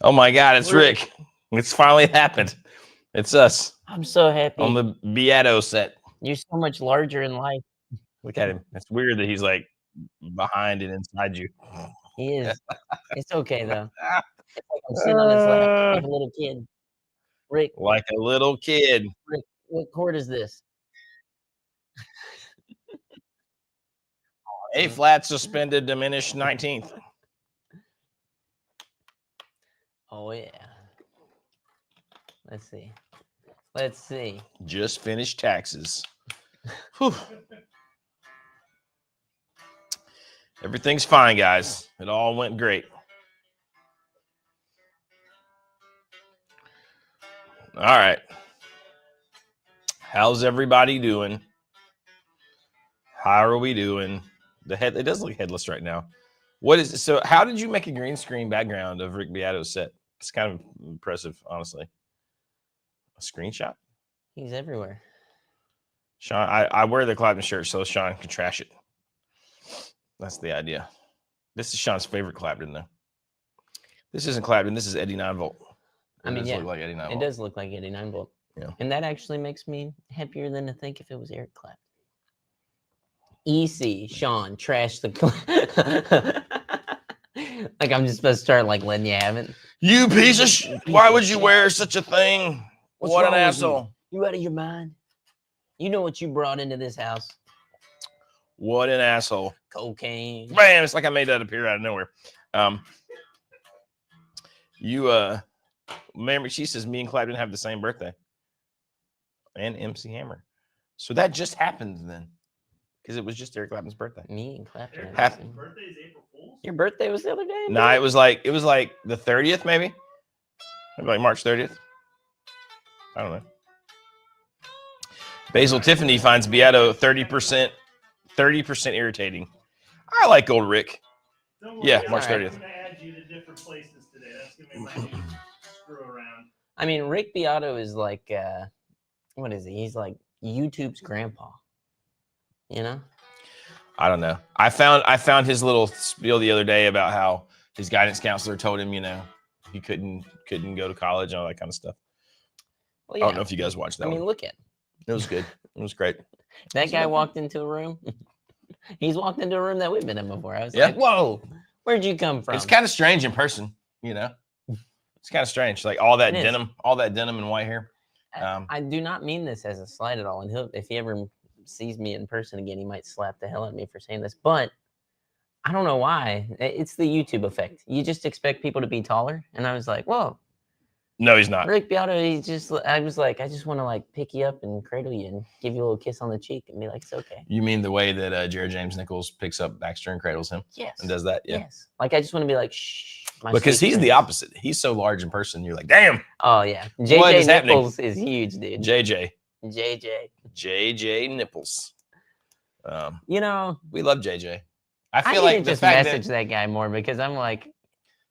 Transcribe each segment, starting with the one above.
Oh my God, it's Rick. It's finally happened. It's us. I'm so happy. On the Beato set. You're so much larger in life. Look at him. It's weird that he's like behind and inside you. He is. It's okay though. It's like I'm sitting on his lap like a little kid. Rick. Like a little kid. Rick, what chord is this? A flat suspended diminished 19th. Oh yeah. Let's see. Let's see. Just finished taxes. Whew. Everything's fine, guys. It all went great. All right. How's everybody doing? How are we doing? The head, it does look headless right now. What is it? So how did you make a green screen background of Rick Beato's set? It's kind of impressive, honestly. A screenshot? He's everywhere. Sean, I wear the Clapton shirt, so Sean can trash it. That's the idea. This is Sean's favorite Clapton, though. This isn't Clapton. This is Eddie 9 Volt. I mean, yeah, look like Eddie 9 it does look like Eddie 9 Volt. Yeah. And that actually makes me happier than to think if it was Eric Clapton. EC, Sean, trash the like I'm just supposed to start like letting you have it. You piece of why would you wear such a thing? What's what an wrong with asshole. You out of your mind? You know what you brought into this house? What an asshole. Cocaine. Man, it's like I made that appear out of nowhere. Remember, she says me and Clapton have the same birthday. And MC Hammer. So that just happened then. Because it was just Eric Clapton's birthday. Me and Clapton. Happened. Birthday is April Fool's? Your birthday was the other day? No, it was like the 30th, maybe like March 30th. I don't know. Basil Tiffany finds Beato 30% irritating. I like old Rick. Don't worry, Yeah, guys, March 30th. I'm going to add you to different places today. That's going to make my name screw around. I mean, Rick Beato is like, what is he? He's like YouTube's grandpa. You know? I don't know. I found his little spiel the other day about how his guidance counselor told him, he couldn't go to college and all that kind of stuff. Well, yeah. I don't know if you guys watched that. I mean, look at him. It was good. It was great. That guy walked into a room. He's walked into a room that we've been in before. I was Yeah. like, whoa, where'd you come from? It's kind of strange in person, It's kind of strange. Like all that denim and white hair. I do not mean this as a slight at all. And if he ever sees me in person again, he might slap the hell out of me for saying this. But I don't know why. It's the YouTube effect. You just expect people to be taller. And I was like, whoa. No, he's not. Rick Beato, I was like, I just want to like pick you up and cradle you and give you a little kiss on the cheek and be like, it's okay. You mean the way that Jared James Nichols picks up Baxter and cradles him? Yes. And does that? Yeah. Yes. Like, I just want to be like, shh. Because he's the opposite. He's so large in person. You're like, damn. Oh, yeah. What JJ is happening? Nichols is huge, dude. JJ Nipples. We love JJ. I feel like the just fact message that guy more because I'm like,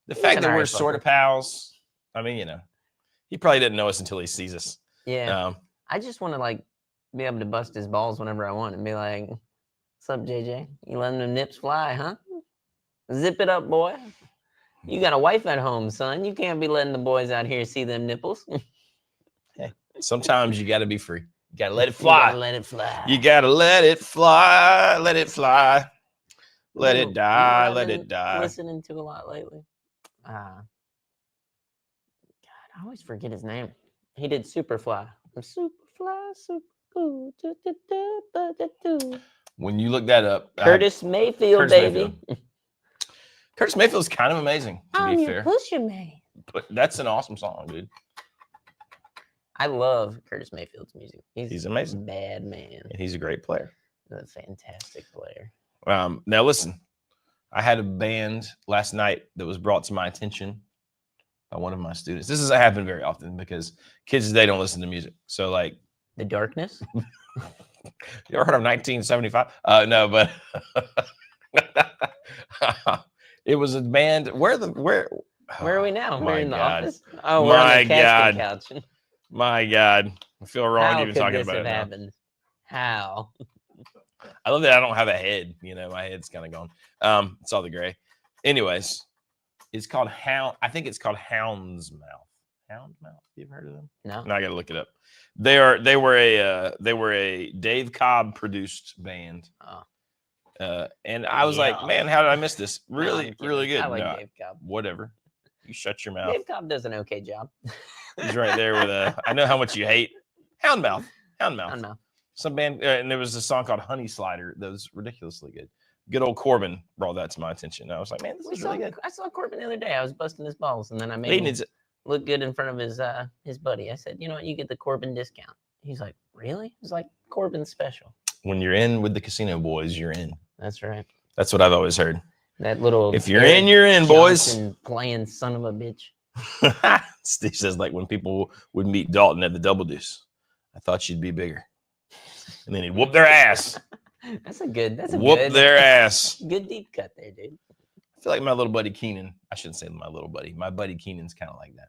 the fact that we're alright sort of pals. I mean, he probably didn't know us until he sees us. yeah. I just want to like be able to bust his balls whenever I want and be like, what's up, JJ? You letting them nips fly, huh? Zip it up, boy. You got a wife at home, son. You can't be letting the boys out here see them nipples. Hey, sometimes you got to be free. You got to let it fly. You gotta let it fly. You got to let it fly. Let it fly. Let it die. Let it die. Listening to a lot lately. God, I always forget his name. He did Superfly. I'm Superfly, super cool. When you look that up, Curtis Mayfield, Curtis baby. Mayfield. Curtis Mayfield's kind of amazing, to be fair. Pusher man. But that's an awesome song, dude. I love Curtis Mayfield's music. He's amazing. Bad man. And he's a great player. He's a fantastic player. Now listen, I had a band last night that was brought to my attention by one of my students. This doesn't happen very often because kids today don't listen to music. So like The Darkness. You ever heard of 1975? No, but it was a band. Where are we now? We're in the office. Oh, we're on the casting couch. My God, I feel wrong How even could talking this about have it. happened? How? I love that I don't have a head. My head's kind of gone. It's all the gray. Anyways, It's called Hound. I think it's called Hound's Mouth. Hound Mouth. You've heard of them? No. No, I got to look it up. They were a Dave Cobb produced band. Oh. And I was like, man, how did I miss this? No, Really, I'm kidding. really good. I like No, Dave Cobb. whatever. You shut your mouth. Dave Cobb does an okay job. He's right there with I know how much you hate Houndmouth. Houndmouth. Houndmouth. Some band, and there was a song called Honey Slider that was ridiculously good. Good old Corbin brought that to my attention. I was like, man, this is really good. I saw Corbin the other day. I was busting his balls, and then I He made him needs it. look good in front of his buddy. I said, you know what, you get the Corbin discount. He's like, really? He's like, Corbin's special. When you're in with the casino boys, you're in. That's right. That's what I've always heard. That little. If you're in, you're in, boys. Playing son of a bitch. Steve says, like when people would meet Dalton at the Double Deuce, I thought she'd be bigger. And then he'd whoop their ass. That's a good. Whoop their ass. Good deep cut there, dude. I feel like my little buddy Keenan. I shouldn't say my little buddy. My buddy Keenan's kind of like that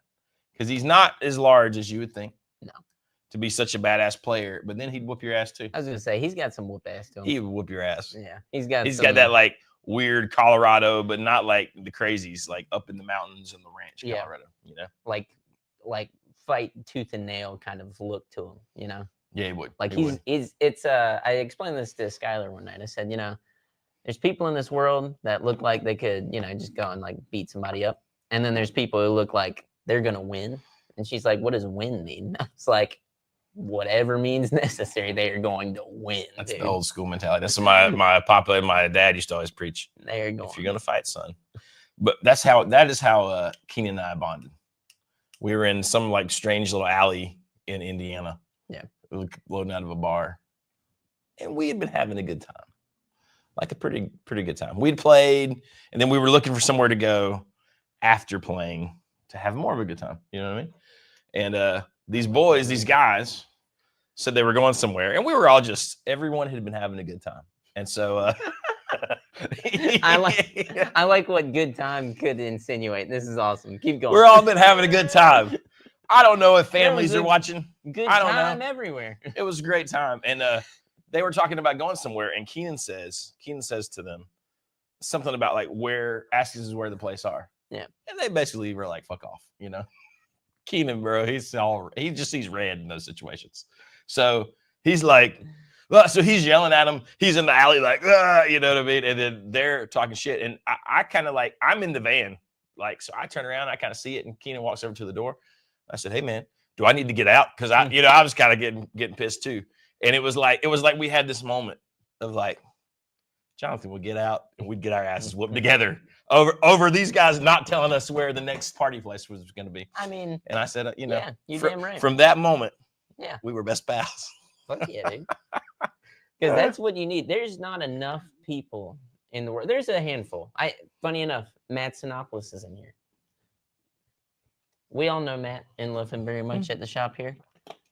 because he's not as large as you would think. No. To be such a badass player, but then he'd whoop your ass too. I was gonna say he's got some whoop ass to him. He would whoop your ass. Yeah, he's got that like weird Colorado, but not like the crazies, like up in the mountains in the ranch, Colorado. You know, like fight tooth and nail kind of look to him. You know. Yeah, he would. Like I explained this to Skylar one night. I said, you know, there's people in this world that look like they could, you know, just go and like beat somebody up. And then there's people who look like they're going to win. And she's like, what does win mean? It's like, whatever means necessary, they are going to win. That's dude. the old school mentality. That's what my papa and my dad used to always preach. They're going. If you're going to fight, son. But that is how Keenan and I bonded. We were in some like strange little alley in Indiana. Yeah. Loading out of a bar. And we had been having a good time. Like a pretty good time. We'd played, and then we were looking for somewhere to go after playing to have more of a good time. You know what I mean? And these guys said they were going somewhere, and we were all everyone had been having a good time. And so I like what good time could insinuate. This is awesome. Keep going. We're all been having a good time. I don't know if families are watching. Good I don't time know. everywhere. It was a great time. And they were talking about going somewhere. And Keenan says to them something about like asks us where the place are. Yeah. And they basically were like, fuck off, you know. Keenan, bro, he just sees red in those situations. So he's like, so he's yelling at him. He's in the alley like, you know what I mean? And then they're talking shit. And I kind of like, I'm in the van. Like, so I turn around, I kind of see it. And Keenan walks over to the door. I said, hey man, do I need to get out? Because I was kind of getting pissed too. And it was like we had this moment of like, Jonathan would get out and we'd get our asses whooped together over these guys not telling us where the next party place was going to be. I mean, and I said, yeah, you're damn right. From that moment, yeah, we were best pals. Fuck yeah, dude. Because that's what you need. There's not enough people in the world. There's a handful. Funny enough, Matt Sinopoulos is in here. We all know Matt and love him very much at the shop here.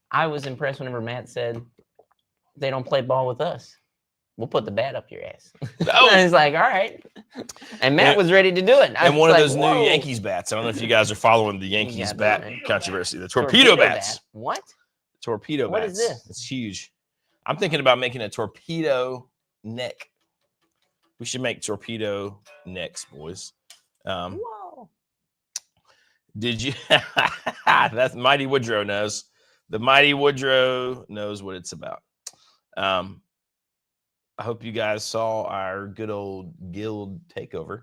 I was impressed whenever Matt said, they don't play ball with us. We'll put the bat up your ass. Oh. And it's like, all right. And Matt was ready to do it. And one of those new Yankees bats. I don't know if you guys are following the Yankees bat controversy. The torpedo bats. Bat. What? Torpedo What bats. What is this? It's huge. I'm thinking about making a torpedo neck. We should make torpedo necks, boys. Whoa. Did you? That's Mighty Woodrow knows. The Mighty Woodrow knows what it's about. I hope you guys saw our good old guild takeover.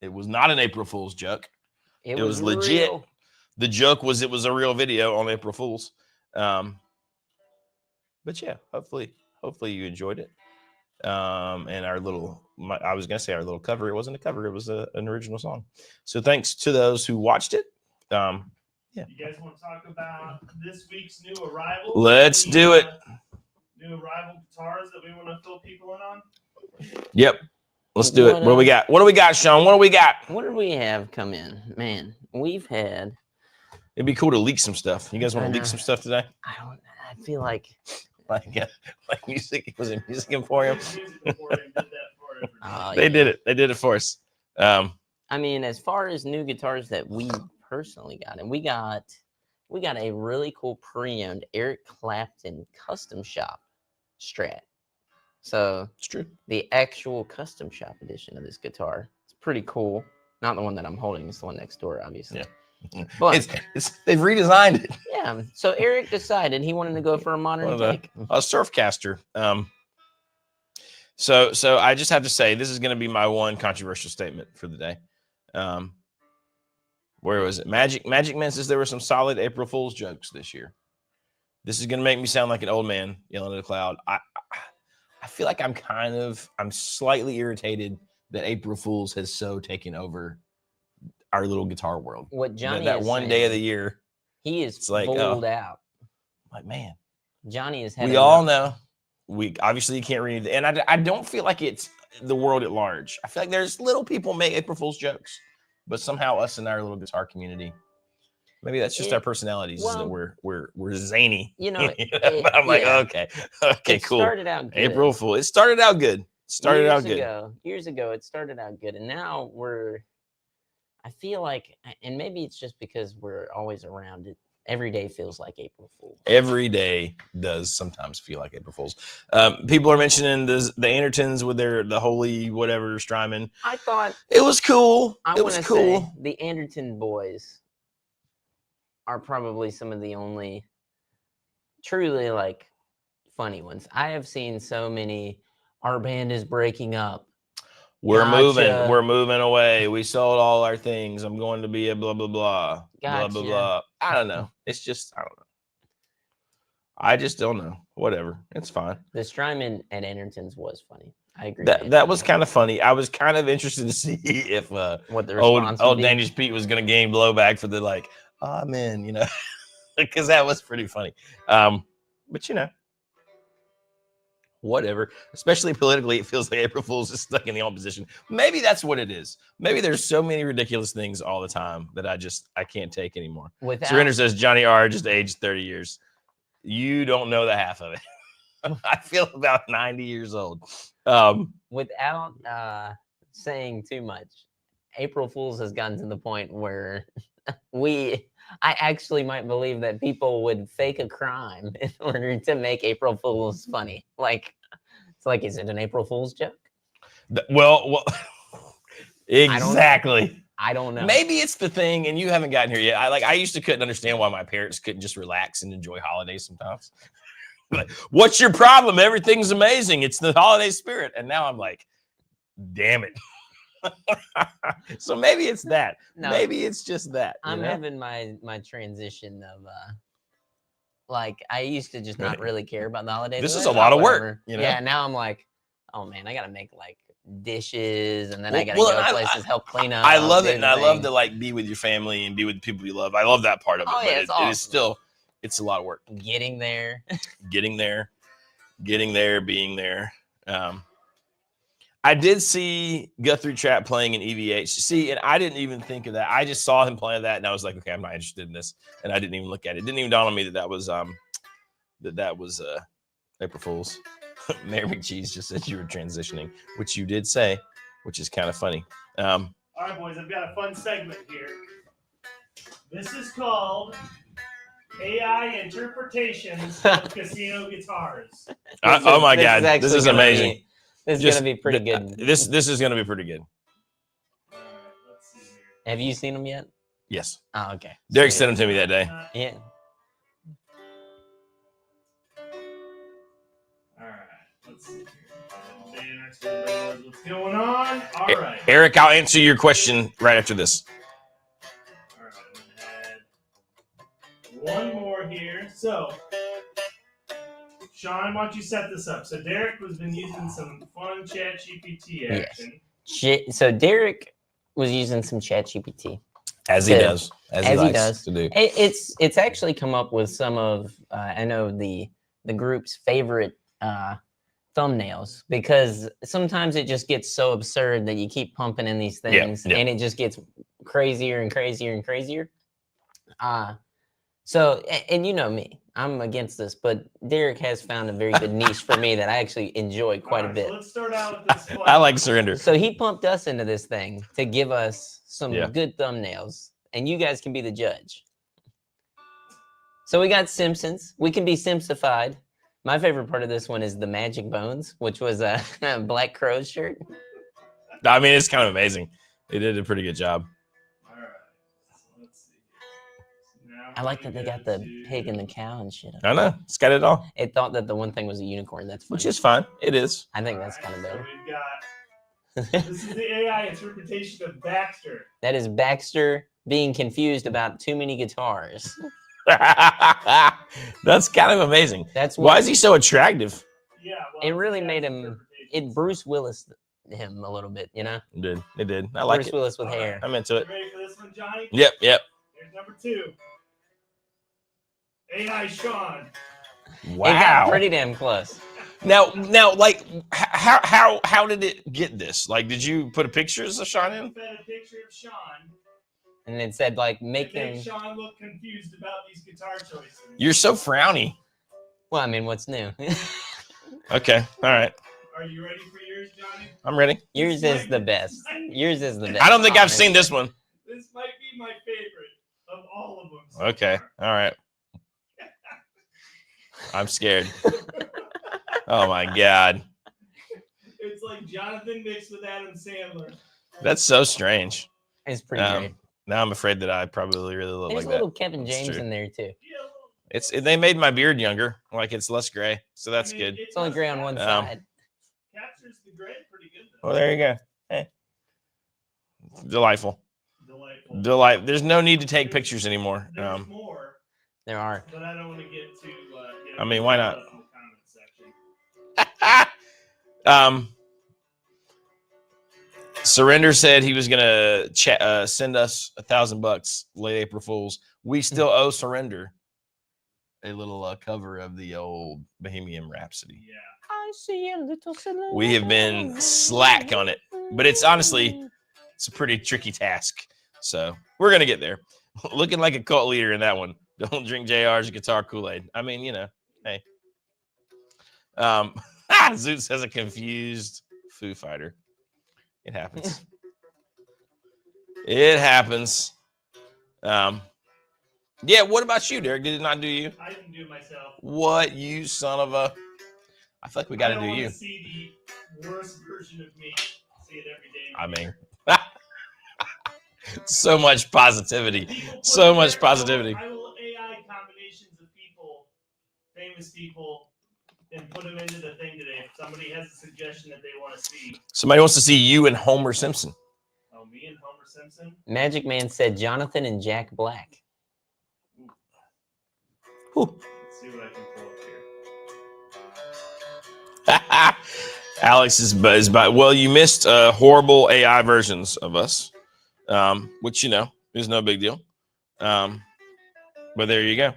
It was not an April Fool's joke. It was legit. Real. The joke was it was a real video on April Fool's. But yeah, hopefully you enjoyed it. And our little, I was going to say our little cover. It wasn't a cover. It was an original song. So thanks to those who watched it. Yeah. You guys want to talk about this week's new arrival? Let's do it. New arrival guitars that we want to fill people in on? Yep. Let's do it. What do we got? What do we got, Sean? What do we got? What did we have come in? Man, we've had. It'd be cool to leak some stuff. You guys want to leak some stuff today? I feel like like music. Was it Music Emporium? They did it. They did it for us. I mean, as far as new guitars that we personally got, and we got a really cool pre-owned Eric Clapton custom shop Strat. So it's true. The actual custom shop edition of this guitar. It's pretty cool. Not the one that I'm holding. It's the one next door, obviously. Yeah. But They've redesigned it. yeah. So Eric decided he wanted to go for a modern take. A surfcaster. So I just have to say this is going to be my one controversial statement for the day. Where was it? Magic Man says there were some solid April Fool's jokes this year. This is going to make me sound like an old man yelling at a cloud. I feel like I'm slightly irritated that April Fool's has so taken over our little guitar world. What Johnny that is one saying, day of the year, he is it's like, fooled out. Like, man, Johnny is. We all know. We obviously you can't read, and I don't feel like it's the world at large. I feel like there's little people make April Fool's jokes, but somehow us in our little guitar community, maybe that's just our personalities. Is that we're zany. You know, but I'm like, okay, cool. Started out good. April Fool. It started out good. Years ago, it started out good, and now I feel like, and maybe it's just because we're always around it. Every day feels like April Fool's. Every day does sometimes feel like April Fool's. People are mentioning the Andertons with the holy whatever Strymon. I thought it was cool. It was cool. The Anderton boys are probably some of the only truly like funny ones. I have seen so many. Our band is breaking up. We're moving away. We sold all our things. I'm going to be a blah, blah, blah, blah, blah, blah. I don't know. It's just, I don't know. I just don't know. Whatever. It's fine. The Strymon at Anderton's was funny. I agree. That was kind of funny. I was kind of interested to see if what the response old Danish Pete was going to gain blowback for the like, man, you know, because that was pretty funny. But you know. Whatever, especially politically, it feels like April Fool's is stuck in the opposition. Maybe that's what it is. Maybe there's so many ridiculous things all the time that I can't take anymore. Surrender says Johnny R just aged 30 years. You don't know the half of it. I feel about 90 years old. Without saying too much, April Fool's has gotten to the point where I actually might believe that people would fake a crime in order to make April Fool's funny. Like, it's like, is it an April Fool's joke? Well, exactly. I don't know. Maybe it's the thing, and you haven't gotten here yet. I used to couldn't understand why my parents couldn't just relax and enjoy holidays sometimes. Like, what's your problem? Everything's amazing. It's the holiday spirit. And now I'm like, damn it. So maybe it's that. No, maybe it's just that. I'm having my transition of like I used to just not really care about the holidays. This is a lot of work. You know? Yeah, now I'm like, oh man, I gotta make like dishes, and then I gotta go places, help clean up. I love it, and I love to like be with your family and be with the people you love. I love that part of it. Oh, yeah, but it is still, it's a lot of work. Getting there, being there. I did see Guthrie Trap playing in EVH. See, and I didn't even think of that. I just saw him playing that, and I was like, okay, I'm not interested in this. And I didn't even look at it. It didn't even dawn on me that was April Fool's. Mary McCheese just said you were transitioning, which you did say, which is kind of funny. All right, boys, I've got a fun segment here. This is called AI interpretations of casino guitars. Oh my God, this is amazing. This is going to be pretty good. This is going to be pretty good. All right, let's see here. Have you seen them yet? Yes. Oh, okay. Derek sent them to me that day. Yeah. All right, let's see here. What's going on? All right. Eric, I'll answer your question right after this. All right, I'm going to add one more here. So, Sean, why don't you set this up? So Derek has been using some fun ChatGPT action. Yes. So Derek was using some ChatGPT. As he does. As he does. To do. It's actually come up with some of, I know the group's favorite thumbnails, because sometimes it just gets so absurd that you keep pumping in these things and it just gets crazier and crazier and crazier. So, and you know me, I'm against this, but Derek has found a very good niche for me that I actually enjoy quite a bit. So let's start out with this one. I like Surrender. So he pumped us into this thing to give us some good thumbnails, and you guys can be the judge. So we got Simpsons. We can be Simsified. My favorite part of this one is the Magic Bones, which was a Black Crowes shirt. I mean, it's kind of amazing. They did a pretty good job. All right. So let's see. So now I we're like that gonna they go got the to- pig and the cow and shit. I know. It's got it all, It thought that the one thing was a unicorn. That's funny. which is fine. It is. I think that's All kind right, of so dope. we've got. This is the AI interpretation of Baxter. That is Baxter being confused about too many guitars. That's kind of amazing. That's Why what is he so attractive? Yeah. Well, it it's really the made guy's him. interpretation. It Bruce Willis him a little bit, you know. It did. It did. I like Bruce it. Willis with All right. hair. I'm into You it. ready for this one, Johnny? Yep. Yep. Here's number 2. AI Sean. It got Wow. pretty damn close. Now, like, how did it get this? Like, did you put a pictures of Sean in? Fed a picture of Sean. And it said like make Make him. Sean look confused about these guitar choices. You're so frowny. Well, I mean, what's new? Okay. All right. Are you ready for yours, Johnny? I'm ready. Yours is the best. Yours is the best. I don't think I've honestly. seen this one. This might be my favorite of all of them. so Okay. far. All right. I'm scared. Oh my God. It's like Jonathan mixed with Adam Sandler. That's so strange. It's pretty great. Now I'm afraid that I probably really look There's like a little that. Kevin That's James true. in there too. Yeah, They made my beard younger. Like it's less gray. So that's good. It It's only does gray on one Um, side. captures the gray pretty good though. Well, there you go. Hey. Delightful. Delightful. There's no need to take pictures anymore. There's more, There are. but I don't want to get too. I mean, why not? in the comment section. Surrender said he was gonna send us $1,000 late April Fools. We still owe Surrender a little cover of the old Bohemian Rhapsody. Yeah. I see a little silhouette. We have been slack on it, but it's honestly it's a pretty tricky task. So we're gonna get there. Looking like a cult leader in that one. Don't drink JR's guitar Kool-Aid. I mean, you know, hey. Zoot says a confused Foo Fighter. It happens. It happens. Yeah, what about you, Derek? Did it not do you? I didn't do it myself. What, you son of a... I feel like we got to do you. See the worst version of me. See it every day. I mean... so much positivity. People put So in much their- positivity. I will AI combinations of people, famous people, and put them into the thing today. If somebody has a suggestion that they want to see. Somebody wants to see you and Homer Simpson. Oh, me and Homer Simpson? Magic Man said Jonathan and Jack Black. Whew. Let's see what I can pull up here. Alex is by. Well, you missed horrible AI versions of us, which you know is no big deal. But there you go.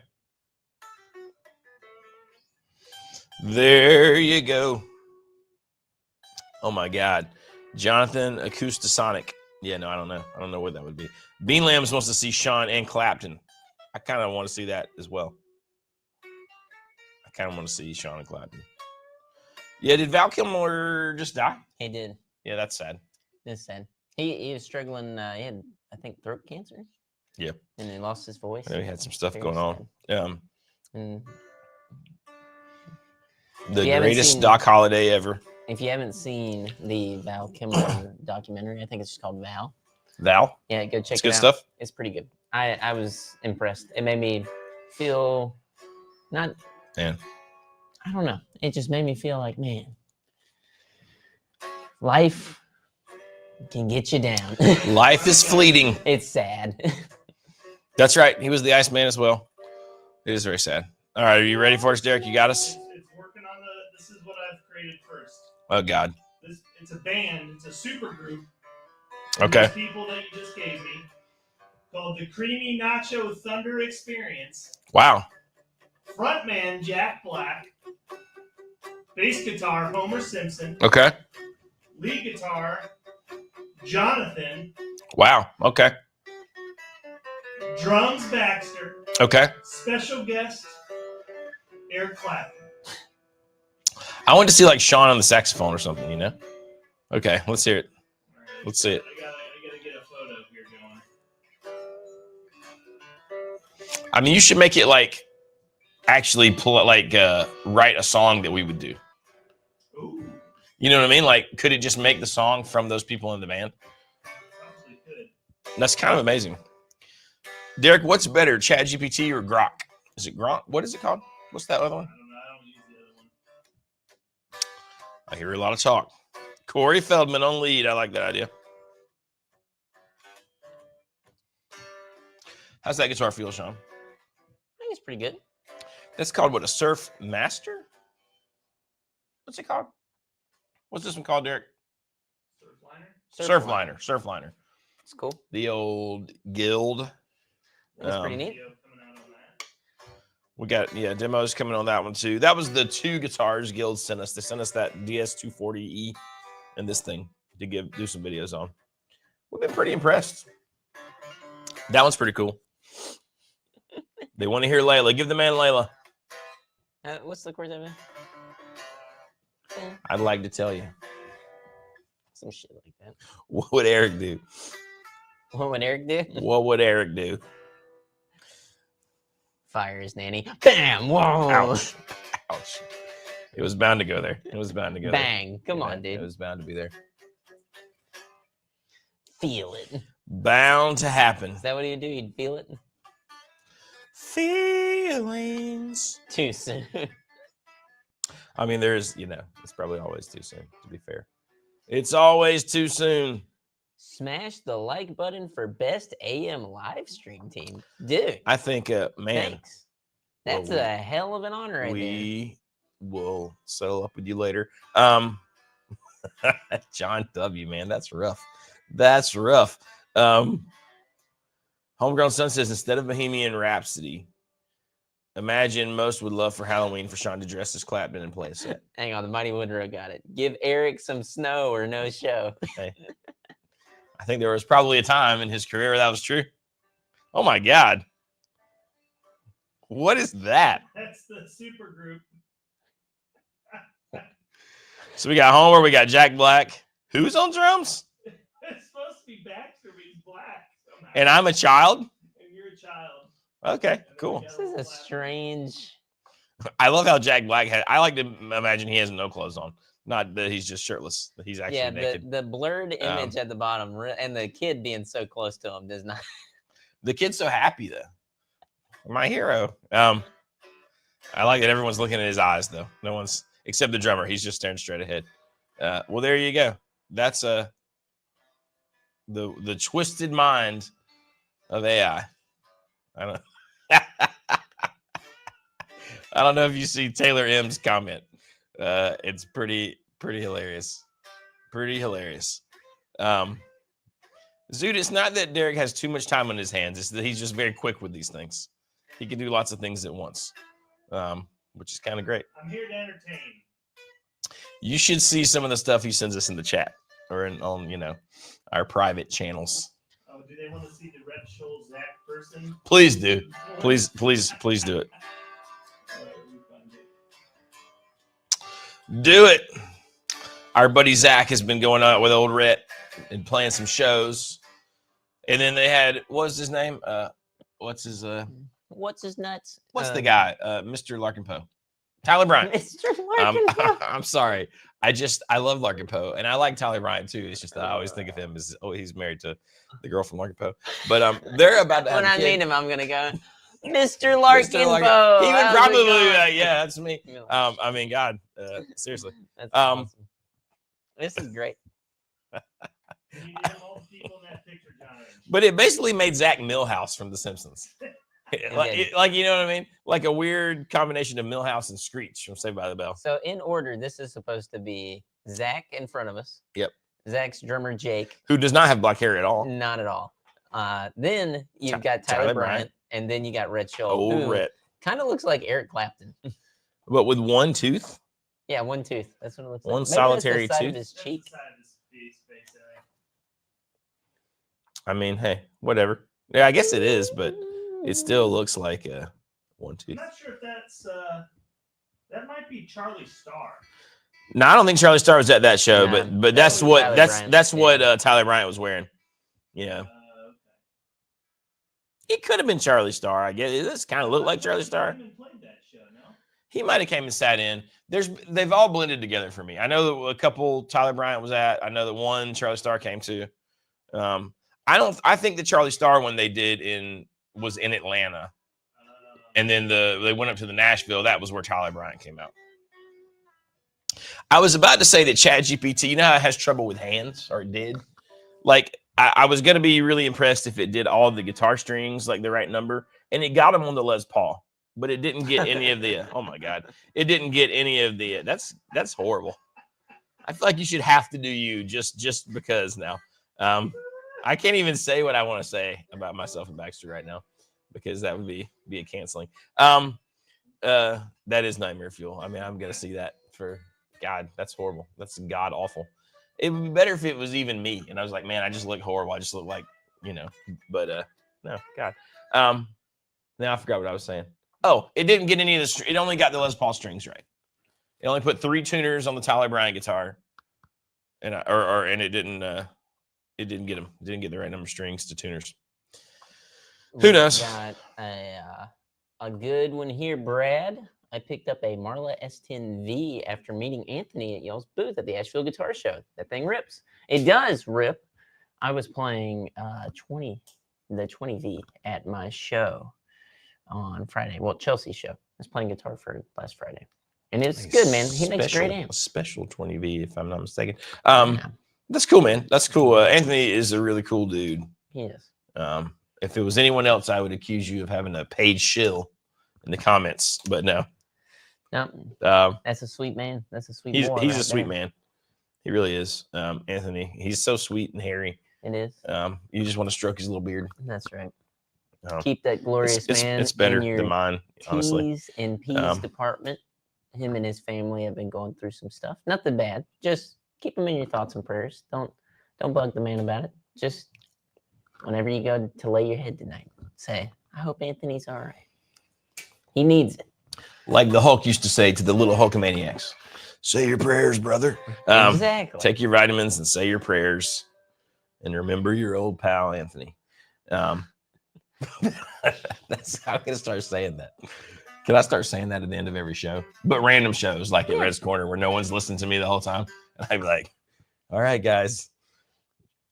There you go. Oh my God, Jonathan Acoustasonic. Yeah, no, I don't know. I don't know what that would be. Bean Lambs wants to see Sean and Clapton. I kind of want to see that as well. I kind of want to see Sean and Clapton. Yeah, did Val Kilmer just die? He did. Yeah, that's sad. It's sad. He was struggling. He had, I think, throat cancer. Yeah. And he lost his voice. I know he had some stuff Very going on. And The If you haven't greatest seen- Doc Holiday ever. if you haven't seen the Val Kilmer documentary, I think it's just called Val. Val, Yeah, go check it's it good out. stuff. It's pretty good. I was impressed. It made me feel not. Man. I don't know. It just made me feel like, man, life can get you down. Life is fleeting. It's sad. That's right. He was the Iceman as well. It is very sad. All right, are you ready for us, Derek? You got us? It's working on the. This is what I've created first. Oh, God. It's a band. It's a super group. Okay. These people that you just gave me, called the Creamy Nacho Thunder Experience. Wow. Frontman Jack Black. Bass guitar Homer Simpson. Okay. Lead guitar Jonathan. Wow. Okay. Drums Baxter. Okay. Special guest Eric Clapton. I want to see like Sean on the saxophone or something, you know? Okay, let's hear it. All right, Let's see it. I gotta get a photo here going. I mean, you should make it like actually write a song that we would do. Ooh, You know what I mean? Like, could it just make the song from those people in the band? probably That's kind of amazing. Derek, what's better, ChatGPT or Grok? Is it Grok? What is it called? What's that other one? I don't know. I don't use the other one. I hear a lot of talk. Corey Feldman on lead. I like that idea. How's that guitar feel, Sean? I think it's pretty good. That's called what? A Surf Master? What's it called? What's this one called, Derek? Surfliner. Surfliner. It's cool. The old Guild. It's pretty neat. Video coming out on that. We got, demos coming on that one too. That was the 2 guitars Guild sent us. They sent us that DS240E and this thing to do some videos on. We've been pretty impressed. That one's pretty cool. They want to hear Layla. Give the man Layla. What's the chord of it? I'd like to tell you. Some shit like that. What would Eric do? What would Eric do? What would Eric do? Fire his nanny. Bam! Whoa! Ouch. Ouch. It was bound to go there. It was bound to go Bang! Come there. on, dude. It was bound to be there. Feel it. Bound to happen. Is that what he'd do? He'd feel it? Feelings. Too soon. I mean, there's, it's probably always too soon, to be fair. It's always too soon. Smash the like button for best AM live stream team. Dude. I think, man. Thanks. That's well, a hell of an honor right there. We will settle up with you later. John W., man, that's rough. That's rough. Homegrown Son says, instead of Bohemian Rhapsody, imagine most would love for Halloween for Sean to dress as Clapton and play a set. Hang on, the Mighty Woodrow got it. Give Eric some snow or no show. Hey, I think there was probably a time in his career that was true. Oh my God. What is that? That's the Supergroup. So we got Homer, we got Jack Black. Who's on drums? It's supposed to be Baxter, but he's black somehow. And I'm a child. And you're a child. Okay, cool. This is a strange. I love how Jack Black I like to imagine he has no clothes on. Not that he's just shirtless. That he's actually naked. The blurred image at the bottom and the kid being so close to him does not. The kid's so happy though. My hero. I like that everyone's looking at his eyes though. No one's except the drummer. He's just staring straight ahead. Well, there you go. That's the twisted mind of AI. I don't. I don't know if you see Taylor M's comment. It's pretty hilarious. Pretty hilarious. Zoot, it's not that Derek has too much time on his hands. It's that he's just very quick with these things. He can do lots of things at once, which is kind of great. I'm here to entertain. You should see some of the stuff he sends us in the chat or on our private channels. Oh, do they want to see the Red Shoal Zach person? Please do. Please do it. Do it. Our buddy Zach has been going out with old Rhett and playing some shows. And then they had, what was his name? What's his nuts? What's the guy? Mr. Larkin Poe. Tyler Bryant. Mr. Larkin Poe. I'm sorry. I love Larkin Poe. And I like Tyler Bryant too. It's just that I always think of him as, he's married to the girl from Larkin Poe. But they're about to have when a I kid. meet him, I'm going to go, Mr. Larkin Poe. He would how's it probably, going?" yeah, that's me. I mean, God, seriously. That's awesome. This is great. You need them old people in that picture, John. But it basically made Zach Milhouse from The Simpsons. like you know what I mean? Like a weird combination of Milhouse and Screech from Saved by the Bell. So in order, this is supposed to be Zach in front of us. Yep. Zach's drummer Jake. Who does not have black hair at all. Not at all. Then you've got Tyler Bryant, and then you got Red Shoal. Oh, Rhett. Kind of looks like Eric Clapton. But with one tooth? Yeah, one tooth. That's what it looks like. One Maybe solitary that's the side tooth? of his cheek. That's the side of his face, I mean, hey, whatever. Yeah, I guess it is, but it still looks like one I'm tooth. not sure if that's that might be Charlie Starr. No, I don't think Charlie Starr was at that show, Nah, but that that's was what Tyler Bryant. that's what Tyler Bryant was wearing. Yeah. Okay. It could have been Charlie Starr, I guess. It does kind of look like Charlie Starr. He even played that show, no? He might have came and sat in. They've all blended together for me. I know that a couple Tyler Bryant was at. I know that one Charlie Starr came to. I think the Charlie Starr one they did was in Atlanta. And then they went up to the Nashville. That was where Tyler Bryant came out. I was about to say that ChatGPT, you know how it has trouble with hands, or it did? Like, I was going to be really impressed if it did all the guitar strings, like the right number. And it got them on the Les Paul. But it didn't get any of the, oh my God. It didn't get any of the, that's horrible. I feel like you should have to do you just because now. I can't even say what I want to say about myself and Baxter right now, because that would be a canceling. That is nightmare fuel. I mean, I'm going to see that for God. That's horrible. That's God awful. It would be better if it was even me. And I was like, man, I just look horrible. I just look like, but no, God. Now I forgot what I was saying. Oh, it didn't get any of the, it only got the Les Paul strings right. It only put 3 tuners on the Tyler Bryant guitar. And it didn't get them. It didn't get the right number of strings to tuners. Who knows? Got a good one here, Brad. I picked up a Marla S10V after meeting Anthony at y'all's booth at the Asheville Guitar Show. That thing rips. It does rip. I was playing the 20V at my show on Friday. Well, Chelsea's show. I was playing guitar for last Friday. And it's good, man. He makes great amps. A special 20V, if I'm not mistaken. That's cool, man. That's cool. Anthony is a really cool dude. He is. If it was anyone else, I would accuse you of having a paid shill in the comments, but no. No, that's a sweet man. That's a sweet boy. He's a sweet man. He really is. Anthony. He's so sweet and hairy. It is. You just want to stroke his little beard. That's right. Keep that glorious man. It's better in your than mine, honestly. T's and P's department. Him and his family have been going through some stuff. Nothing bad. Just keep him in your thoughts and prayers. Don't bug the man about it. Just whenever you go to lay your head tonight, say, I hope Anthony's all right. He needs it. Like the Hulk used to say to the little Hulkamaniacs, say your prayers, brother. Exactly. Take your vitamins and say your prayers. And remember your old pal, Anthony. I'm going to start saying that. Can I start saying that at the end of every show? But random shows like at Red's Corner where no one's listening to me the whole time. And I'd be like, all right, guys,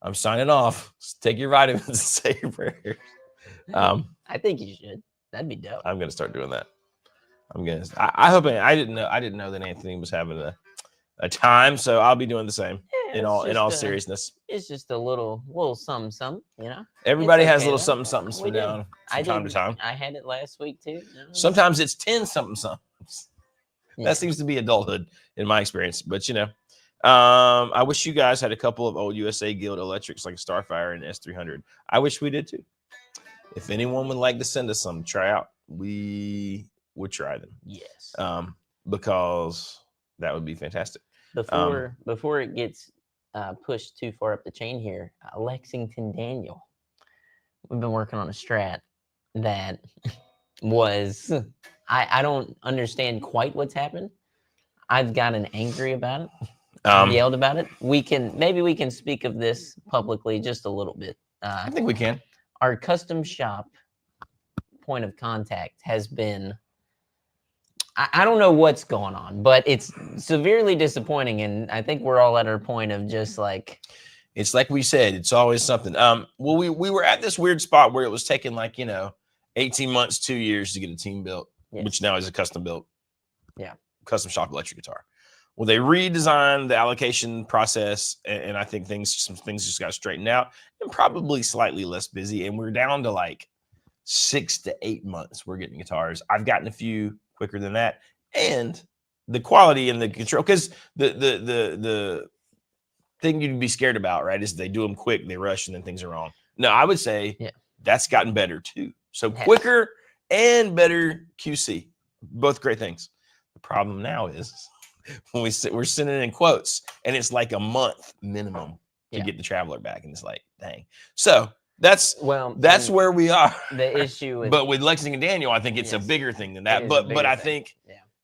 I'm signing off. Take your vitamins and say your prayers. I think you should. That'd be dope. I'm going to start doing that. I hope I didn't know that Anthony was having a time, so I'll be doing the same. In all seriousness, it's just a little something, Everybody has little something from down from time to time. I had it last week too. Sometimes it's 10 something. Yeah. That seems to be adulthood in my experience. But I wish you guys had a couple of old USA Guild electrics like a Starfire and S300. I wish we did too. If anyone would like to send us some to try out, we would try them. Yes. Because that would be fantastic. Before it gets pushed too far up the chain here, Lexington Daniel. We've been working on a Strat that was, I don't understand quite what's happened. I've gotten angry about it. I've yelled about it. Maybe we can speak of this publicly just a little bit. I think we can. Our custom shop point of contact has been, I don't know what's going on, but it's severely disappointing. And I think we're all at our point of just like. It's like we said, it's always something. Well, we were at this weird spot where it was taking 18 months, 2 years to get a team built, which now is a custom built. Yeah. Custom shop electric guitar. Well, they redesigned the allocation process, and I think some things just got straightened out and probably slightly less busy. And we're down to 6 to 8 months we're getting guitars. I've gotten a few quicker than that, and the quality and the control, because the thing you'd be scared about, right, is they do them quick, they rush, and then things are wrong. No, I would say that's gotten better too. So quicker and better QC, both great things. The problem now is when we're sending in quotes, and it's like a month minimum to get the Traveler back, and it's like, dang. So that's where we are. The issue is, but with Lexington Daniel, I think it's a bigger thing than that. But I think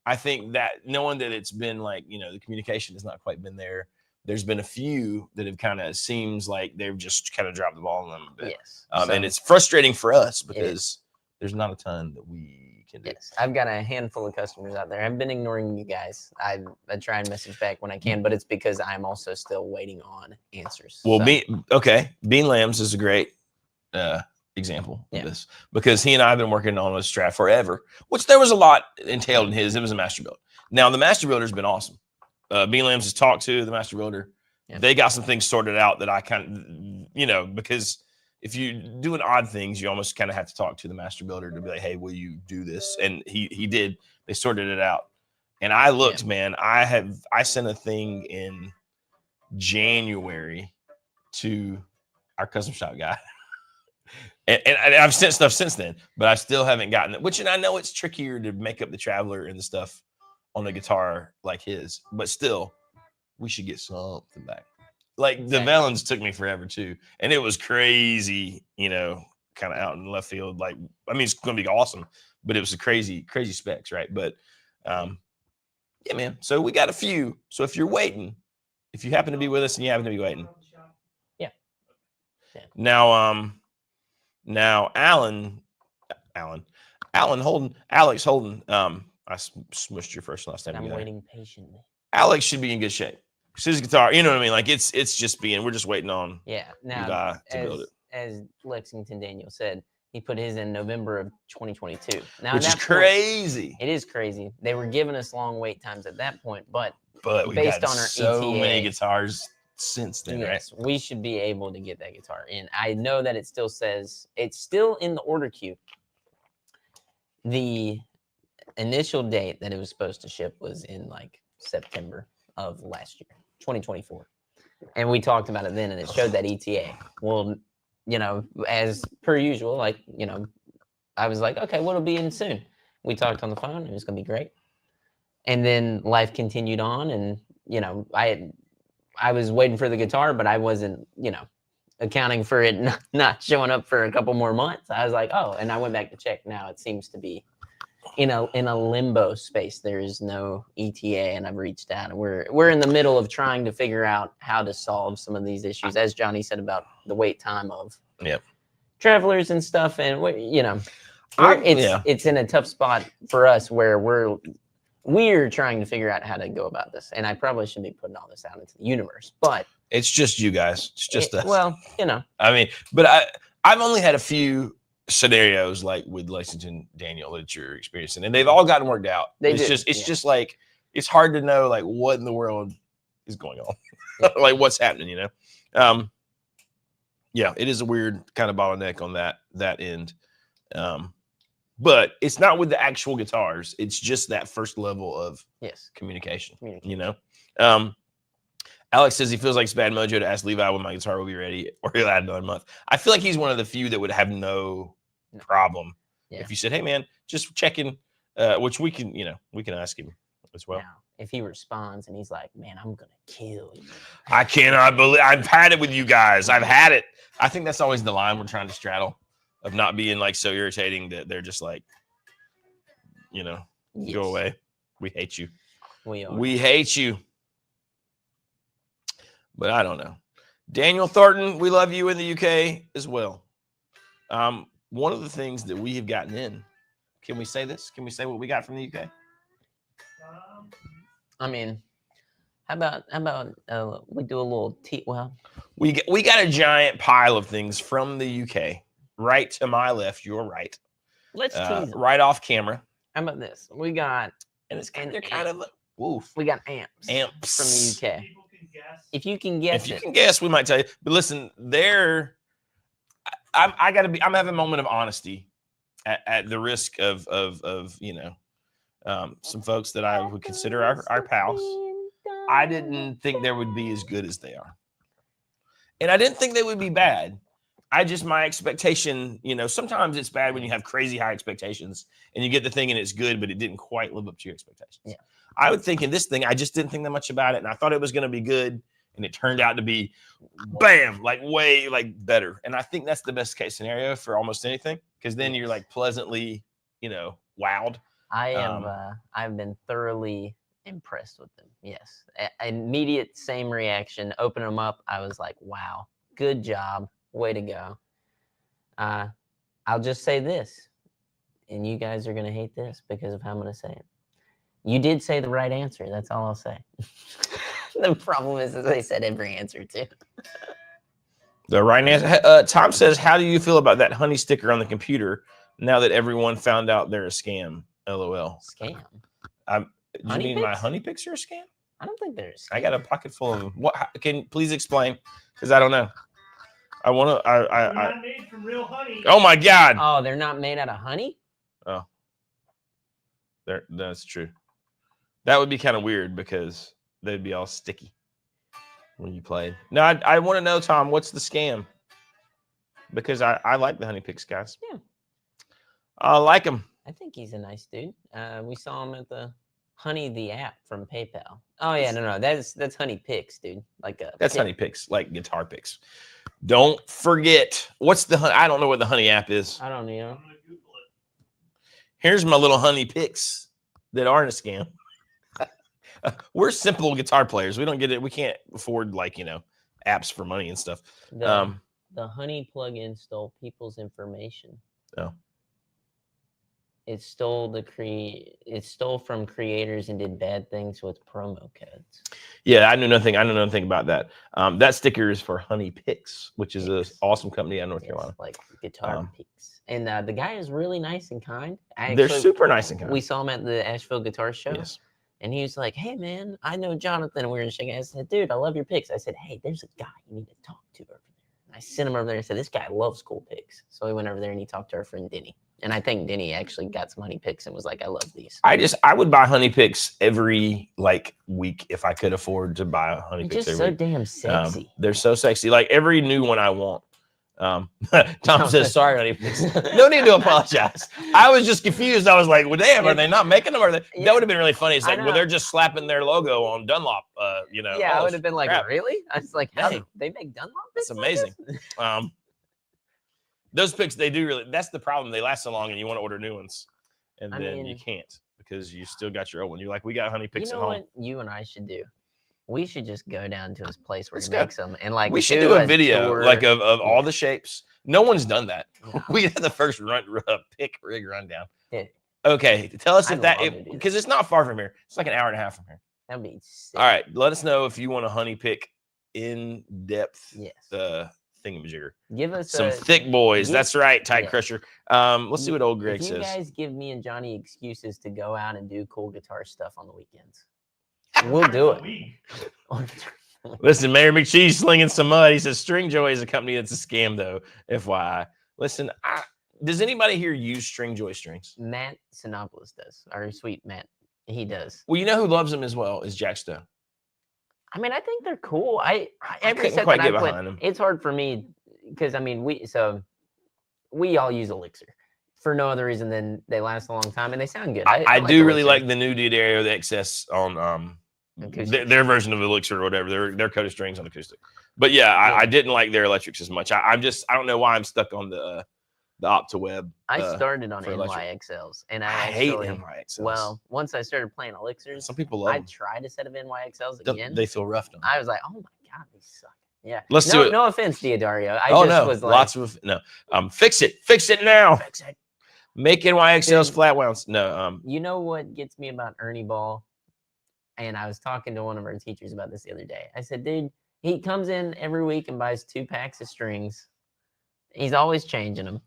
that knowing that it's been the communication has not quite been there. There's been a few that have kind of seems like they've just kind of dropped the ball on them a bit. Yes. And it's frustrating for us because there's not a ton that we you can do. Yes, I've got a handful of customers out there. I've been ignoring you guys. I try and message back when I can, but it's because I'm also still waiting on answers. Well, So, Bean Lambs is a great example of Yeah. this, because he and I have been working on this strat forever, which there was a lot entailed in his. It was a master build. Now the master builder's been awesome. Bean Lambs has talked to the master builder. Yeah. They got some things sorted out that I kind of, because if you doing odd things, you almost kind of have to talk to the master builder to be like, hey, will you do this? And he did. They sorted it out. And I looked, man, I sent a thing in January to our custom shop guy. And I've sent stuff since then, but I still haven't gotten it, which, and I know it's trickier to make up the Traveler and the stuff on the guitar like his, but still, we should get something back. Like the Vellens took me forever too, and it was crazy, kind of out in left field. Like, I mean, it's going to be awesome, but it was a crazy specs, right? But yeah, man. So we got a few. So if you're waiting, if you happen to be with us and you happen to be waiting, yeah. Now Alex Holden. I smushed your first and last name. I'm waiting patiently. Alex should be in good shape. His guitar, you know what I mean? Like it's just we're just waiting on now to build it. As Lexington Daniel said, he put his in November of 2022. Now, Which is crazy. It is crazy. They were giving us long wait times at that point, but we based got on our so ETA, many guitars since then, yes, right? We should be able to get that guitar in. I know that it still says it's still in the order queue. The initial date that it was supposed to ship was in like September of last year, 2024. And we talked about it then, and it showed that ETA. Well, as per usual, I was like, okay, what'll be in soon? We talked on the phone. It was going to be great. And then life continued on, and, I was waiting for the guitar, but I wasn't, accounting for it not showing up for a couple more months. I was like, oh, and I went back to check. Now it seems to be in a limbo space. There is no ETA, and I've reached out, and we're in the middle of trying to figure out how to solve some of these issues, as Johnny said about the wait time of travelers and stuff. And it's in a tough spot for us where we're trying to figure out how to go about this. And I probably shouldn't be putting all this out into the universe, but it's just you guys. It's just us. Well, I mean, but I've only had a few scenarios like with Lexington Daniel that you're experiencing, and they've all gotten worked out. It's just like, it's hard to know like what in the world is going on, like what's happening, it is a weird kind of bottleneck on that end. But it's not with the actual guitars. It's just that first level of communication. Alex says he feels like it's bad mojo to ask Levi when my guitar will be ready, or he'll add another month. I feel like he's one of the few that would have no problem if you said, "Hey, man, just checking," which we can ask him as well. Now, if he responds and he's like, "Man, I'm gonna kill you," I cannot believe I've had it with you guys. I've had it. I think that's always the line we're trying to straddle, of not being like so irritating that they're just like, go away. We hate you. We hate you. But I don't know. Daniel Thornton, we love you in the UK as well. One of the things that we have gotten in, can we say this? Can we say what we got from the UK? I mean, how about we do a little we got a giant pile of things from the UK. Right to my left, your right. Let's tease them. Right off camera. How about this? We got, and they're kind of woof. We got amps from the UK. If you can guess, we might tell you. But listen, I'm having a moment of honesty at the risk of some folks that I would consider our pals. I didn't think they would be as good as they are, and I didn't think they would be bad. My expectation, sometimes it's bad when you have crazy high expectations and you get the thing and it's good, but it didn't quite live up to your expectations. Yeah. I would think in this thing, I just didn't think that much about it. And I thought it was going to be good. And it turned out to be, bam, like way like better. And I think that's the best case scenario for almost anything. Because then you're like pleasantly, wowed. I've been thoroughly impressed with them. Yes. Immediate same reaction. Open them up. I was like, wow, good job. Way to go. I'll just say this. and you guys are gonna hate this because of how I'm gonna say it. You did say the right answer. That's all I'll say. The problem is they said every answer too. The right answer. Tom says, "How do you feel about that honey sticker on the computer now that everyone found out they're a scam?" LOL. Scam. Do you Honey mean my picks? honey picks are a scam? I don't think there's. I got a pocket full of them. What? Can you please explain? Because I don't know. I want to. They're not made from real honey. Oh my God. Oh, they're not made out of honey? Oh, that's true. That would be kind of weird because they'd be all sticky when you played. No, I want to know, Tom, what's the scam? Because I like the honey picks, guys. Yeah. I like them. I think he's a nice dude. We saw him at the Honey the app from PayPal. Oh yeah, no, that's Honey Picks, dude. Like that's honey picks, like guitar picks. Don't forget, what's the I don't know what the honey app is. I don't know. I'm gonna Google it. Here's my little honey picks that aren't a scam. We're simple guitar players. We don't get it. We can't afford like apps for money and stuff. The Honey plugin stole people's information. Oh. It stole from creators and did bad things with promo codes. Yeah, I know nothing about that. That sticker is for Honey Picks, which is an awesome company out of North Carolina. Like guitar picks. And the guy is really nice and kind. They're super nice and kind. We saw him at the Asheville Guitar Show. Yes. And he was like, "Hey man, I know Jonathan." And we were shaking. I said, "Dude, I love your picks." I said, "Hey, there's a guy you need to talk to over there." And I sent him over there and said, "This guy loves cool picks." So he went over there and he talked to our friend Denny. And I think Denny actually got some honey picks and was like, "I love these." I would buy honey picks every week if I could afford to buy honey picks. Just every so week. damn sexy. They're so sexy. Like every new one I want. Tom says, "Sorry, honey picks." No need to apologize. I was just confused. I was like, "Well, damn, are they not making them? Or that would have been really funny." It's like, well, they're just slapping their logo on Dunlop. Yeah, I would have been like, crap. "Really?" I was like, "How Dang. they make Dunlop?" That's amazing. Those picks, they do really. That's the problem. They last so long, and you want to order new ones, and then you can't because you still got your old one. You're like, "We got honey picks you know at home." What you and I should do? We should just go down to his place where Let's he go. makes them, and We should do a video tour. of all the shapes. No one's done that. We had the first pick rig rundown. Yeah. Okay, tell us if I'd love to do because it's not far from here. It's like an hour and a half from here. That'd be sick. All right, let us know if you want a honey pick in depth. Yes. Thingamajigger. Give us Some thick boys. That's right, Tide Yeah. Crusher. Let's see what old Greg if you says. guys give me and Johnny excuses to go out and do cool guitar stuff on the weekends, we'll do it. Listen, Mayor McCheese slinging some mud. He says String Joy is a company that's a scam, though. FYI. Listen, does anybody here use String Joy strings? Matt Sinopoulos does. Our sweet Matt. He does. Well, you know who loves them as well is Jack Stone. I mean, I think they're cool. Every couldn't set quite that I get play, behind 'em. it's hard for me because I mean we all use Elixir for no other reason than they last a long time and they sound good. I like do really Elixir. like the new D'Addario, the XS on their version of Elixir or whatever. Their coated strings on acoustic. But yeah, I didn't like their electrics as much. I don't know why I'm stuck on the OptiWeb. I started on for electric. NYXLs and I hate actually, NYXLs. well, once I started playing Elixirs, Some people love I them. tried a set of NYXLs again. They feel rough. I was like, oh my god, these suck. Yeah. Let's do it. No offense, D'Addario. I Oh just no, was like, lots of no. Fix it now. fix it. Make NYXLs Dude. flat wounds. No. You know what gets me about Ernie Ball? And I was talking to one of our teachers about this the other day. I said, dude, he comes in every week and buys 2 packs of strings. He's always changing them.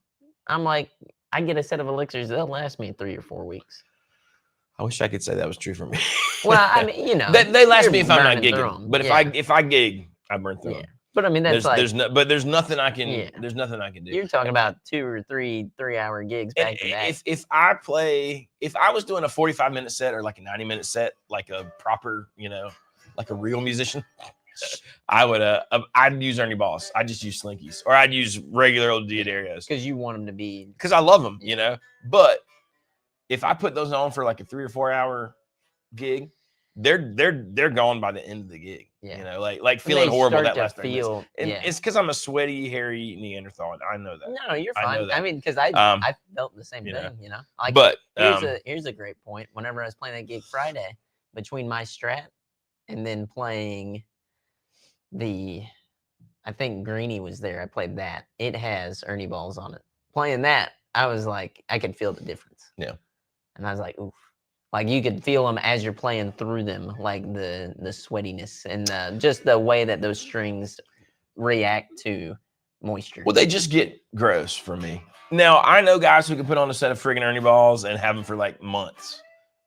I'm like, I get a set of Elixirs, they'll last me 3 or 4 weeks. I wish I could say that was true for me. Well, I mean, you know, they last you're me if I'm not burning through gigging. 'em. But if I gig, I burn through Yeah. them. But I mean, that's there's nothing I can Yeah. there's nothing I can do. you're talking about 2 or 3 3-hour gigs back to back. If I was doing a 45-minute set or like a 90-minute set, like a proper, like a real musician, I would I'd use Ernie Balls. I'd just use Slinkies, or I'd use regular old D'Addarios Because you want them to be. because I love them, But if I put those on for like a 3 or 4 hour gig, they're gone by the end of the gig. Yeah. Like feeling horrible that last 3 minutes. And yeah. it's because I'm a sweaty, hairy Neanderthal. I know that. No, you're I know fine. that. I mean, because I felt the same you thing, know. Like, But here's a great point. Whenever I was playing that gig Friday, between my Strat and then playing I think Greenie was there. I played that. It has Ernie Balls on it. Playing that, I was like, I could feel the difference. Yeah. And I was like, oof. Like you could feel them as you're playing through them, like the sweatiness and just the way that those strings react to moisture. Well, they just get gross for me. Now, I know guys who can put on a set of friggin' Ernie balls and have them for like months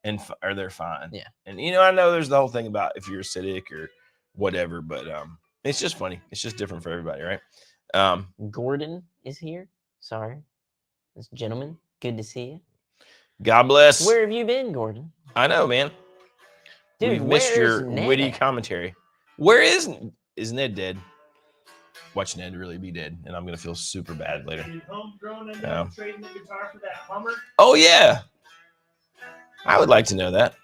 and or they're fine. Yeah. And I know there's the whole thing about if you're acidic or whatever, but it's just funny. It's just different for everybody, right? Gordon is here. Sorry. This gentleman. Good to see you. God bless. Where have you been, Gordon? I know, man. Dude, We've missed your Ned witty at? commentary. Where is Ned dead? Watch Ned really be dead, and I'm gonna feel super bad later. Did Homegrown end up trading the guitar for that Hummer? Oh yeah, I would like to know that.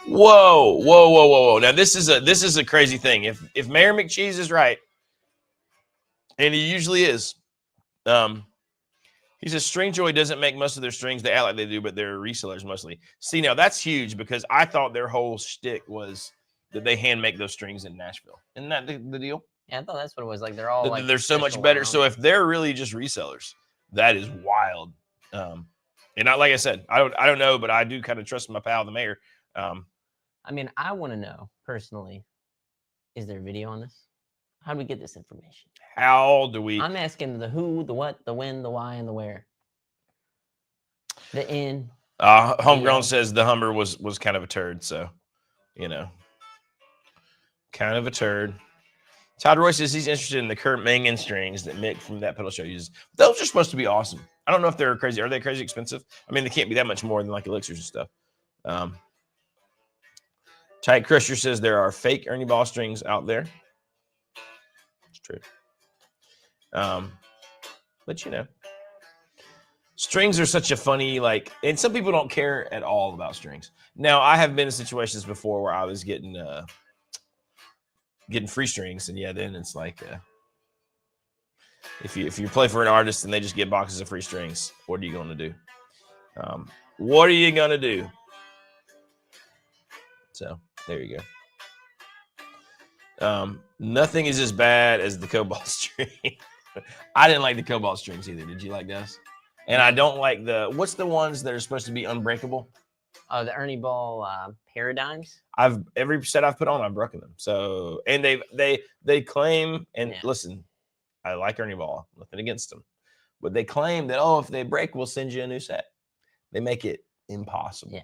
Whoa! Now this is a crazy thing. If Mayor McCheese is right, and he usually is, he says Stringjoy doesn't make most of their strings. They act like they do, but they're resellers mostly. See, now that's huge because I thought their whole shtick was that they hand make those strings in Nashville. Isn't that the deal? Yeah, I thought that's what it was. Like they're all like They're so much special better. round. So if they're really just resellers, that is wild. And not like I said, I don't know, but I do kind of trust my pal, the mayor. I mean, I want to know personally, is there a video on this? How do we get this information? How do we? I'm asking the who, the what, the when, the why, and the where. The in. Homegrown says the Hummer was kind of a turd, so kind of a turd. Todd Roy says he's interested in the Kurt Mangan strings that Mick from that pedal show uses. Those are supposed to be awesome. I don't know if they're crazy. Are they crazy expensive? I mean, they can't be that much more than like elixirs and stuff. Tight Crusher says there are fake Ernie Ball strings out there. It's true. But strings are such a funny, and some people don't care at all about strings. Now, I have been in situations before where I was getting free strings, and then it's like if you play for an artist and they just get boxes of free strings, what are you going to do? What are you going to do? So there you go. Nothing is as bad as the Cobalt string. I didn't like the Cobalt strings either. Did you like those? And I don't like what's the ones that are supposed to be unbreakable? Oh, the Ernie Ball paradigms. Every set I've put on, I've broken them. So, and they claim, and listen, I like Ernie Ball, nothing against them, but they claim that if they break, we'll send you a new set. They make it impossible. Yeah.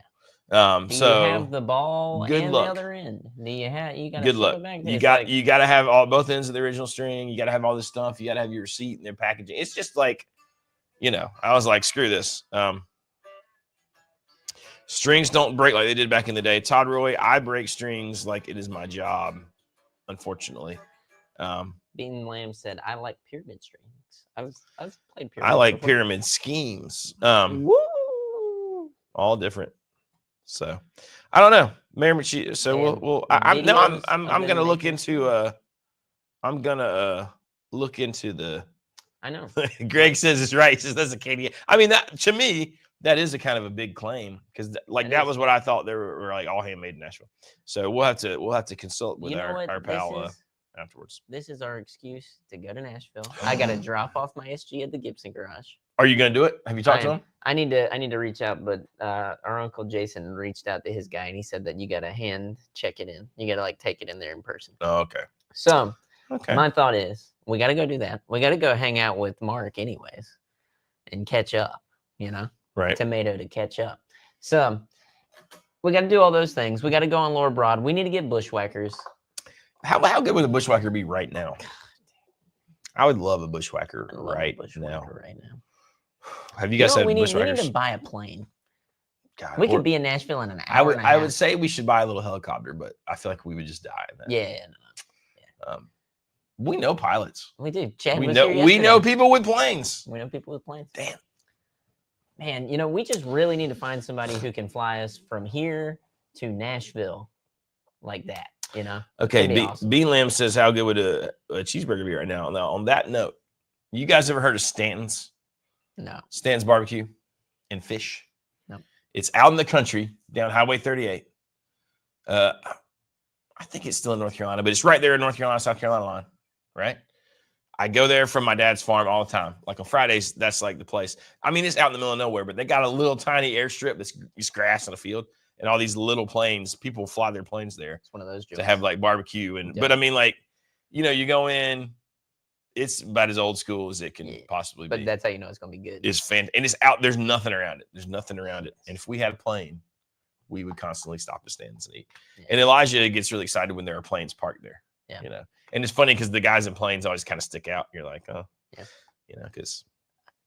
Do you have the ball and luck. the other end? Do you got good luck? You got to have both ends of the original string. You got to have all this stuff. You got to have your receipt and their packaging. It's just like, I was like, screw this. Strings don't break like they did back in the day. Todd Roy, I break strings like it is my job, unfortunately. Beaton Lamb said, I like pyramid strings. I've played pyramid. I like pyramid schemes. Woo! All different. So I don't know. Mayor McCheese. So I'm gonna look into look into the I know. Greg says it's right. He says that's a KDA. I mean, that to me, that is a kind of a big claim because that was what I thought they were like all handmade in Nashville. So we'll have to consult with our pal afterwards. This is our excuse to go to Nashville. I got to drop off my SG at the Gibson garage. Are you gonna do it? Have you talked to him? I need to reach out, but our uncle Jason reached out to his guy and he said that you got to hand check it in. You got to take it in there in person. Oh, okay. So my thought is we got to go do that. We got to go hang out with Mark anyways and catch up, Right. Tomato to catch up. So we got to do all those things. We got to go on Lower Broad. We need to get bushwhackers. How good would a bushwhacker be right now? I would love a bushwhacker right now. Have you guys had bushwhackers? We need to buy a plane. God, we could be in Nashville in an hour. I would say we should buy a little helicopter, but I feel like we would just die in that. Yeah. We know pilots. We do. Chad we know people with planes. We know people with planes. Damn. Man, we just really need to find somebody who can fly us from here to Nashville like that, Okay, awesome. B Lamb says, how good would a cheeseburger be right now? Now, on that note, you guys ever heard of Stanton's? No. Stanton's Barbecue and Fish? No. It's out in the country, down Highway 38. I think it's still in North Carolina, but it's right there in North Carolina, South Carolina line, right? I go there from my dad's farm all the time. Like on Fridays, that's like the place. I mean, it's out in the middle of nowhere, but they got a little tiny airstrip that's just grass in a field, and all these little planes. People fly their planes there. It's one of those to have like barbecue and. Yeah. But I mean, like, you go in. It's about as old school as it can possibly be. But that's how you know it's gonna be good. It's and it's out. There's nothing around it. There's nothing around it. And if we had a plane, we would constantly stop to stands and eat. Yeah. And Elijah gets really excited when there are planes parked there. Yeah. And it's funny because the guys in planes always kind of stick out. You're like, oh, yeah. Because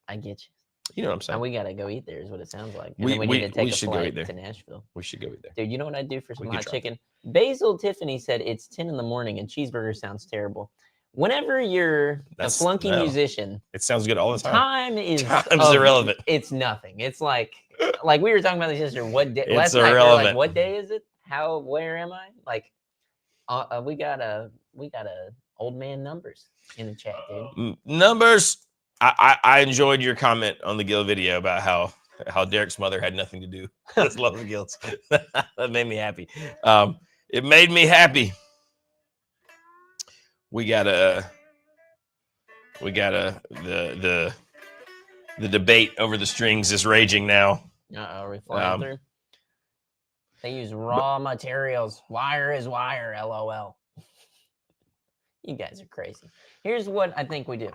I get you. You know what I'm saying? And we gotta go eat there, is what it sounds like. And We- then we we- need to take we a should go flight eat there. to Nashville. We should go eat there. Dude, you know what I'd do for We some could hot try. chicken? Basil Tiffany said it's 10 in the morning and cheeseburger sounds terrible. Whenever you're a flunky musician, It sounds good all the time. time is Time's irrelevant. It's nothing. It's like we were talking about this yesterday. What day? It's Last night we were like, irrelevant. what day is it? How? Where am I? Like, we got a old man numbers in the chat, dude. Numbers. I enjoyed your comment on the Gill video about how Derek's mother had nothing to do with love of Gills. That made me happy. It made me happy. We got the debate over the strings is raging now. Are we flying through? They use raw materials. Wire is wire. LOL. You guys are crazy. Here's what I think we do.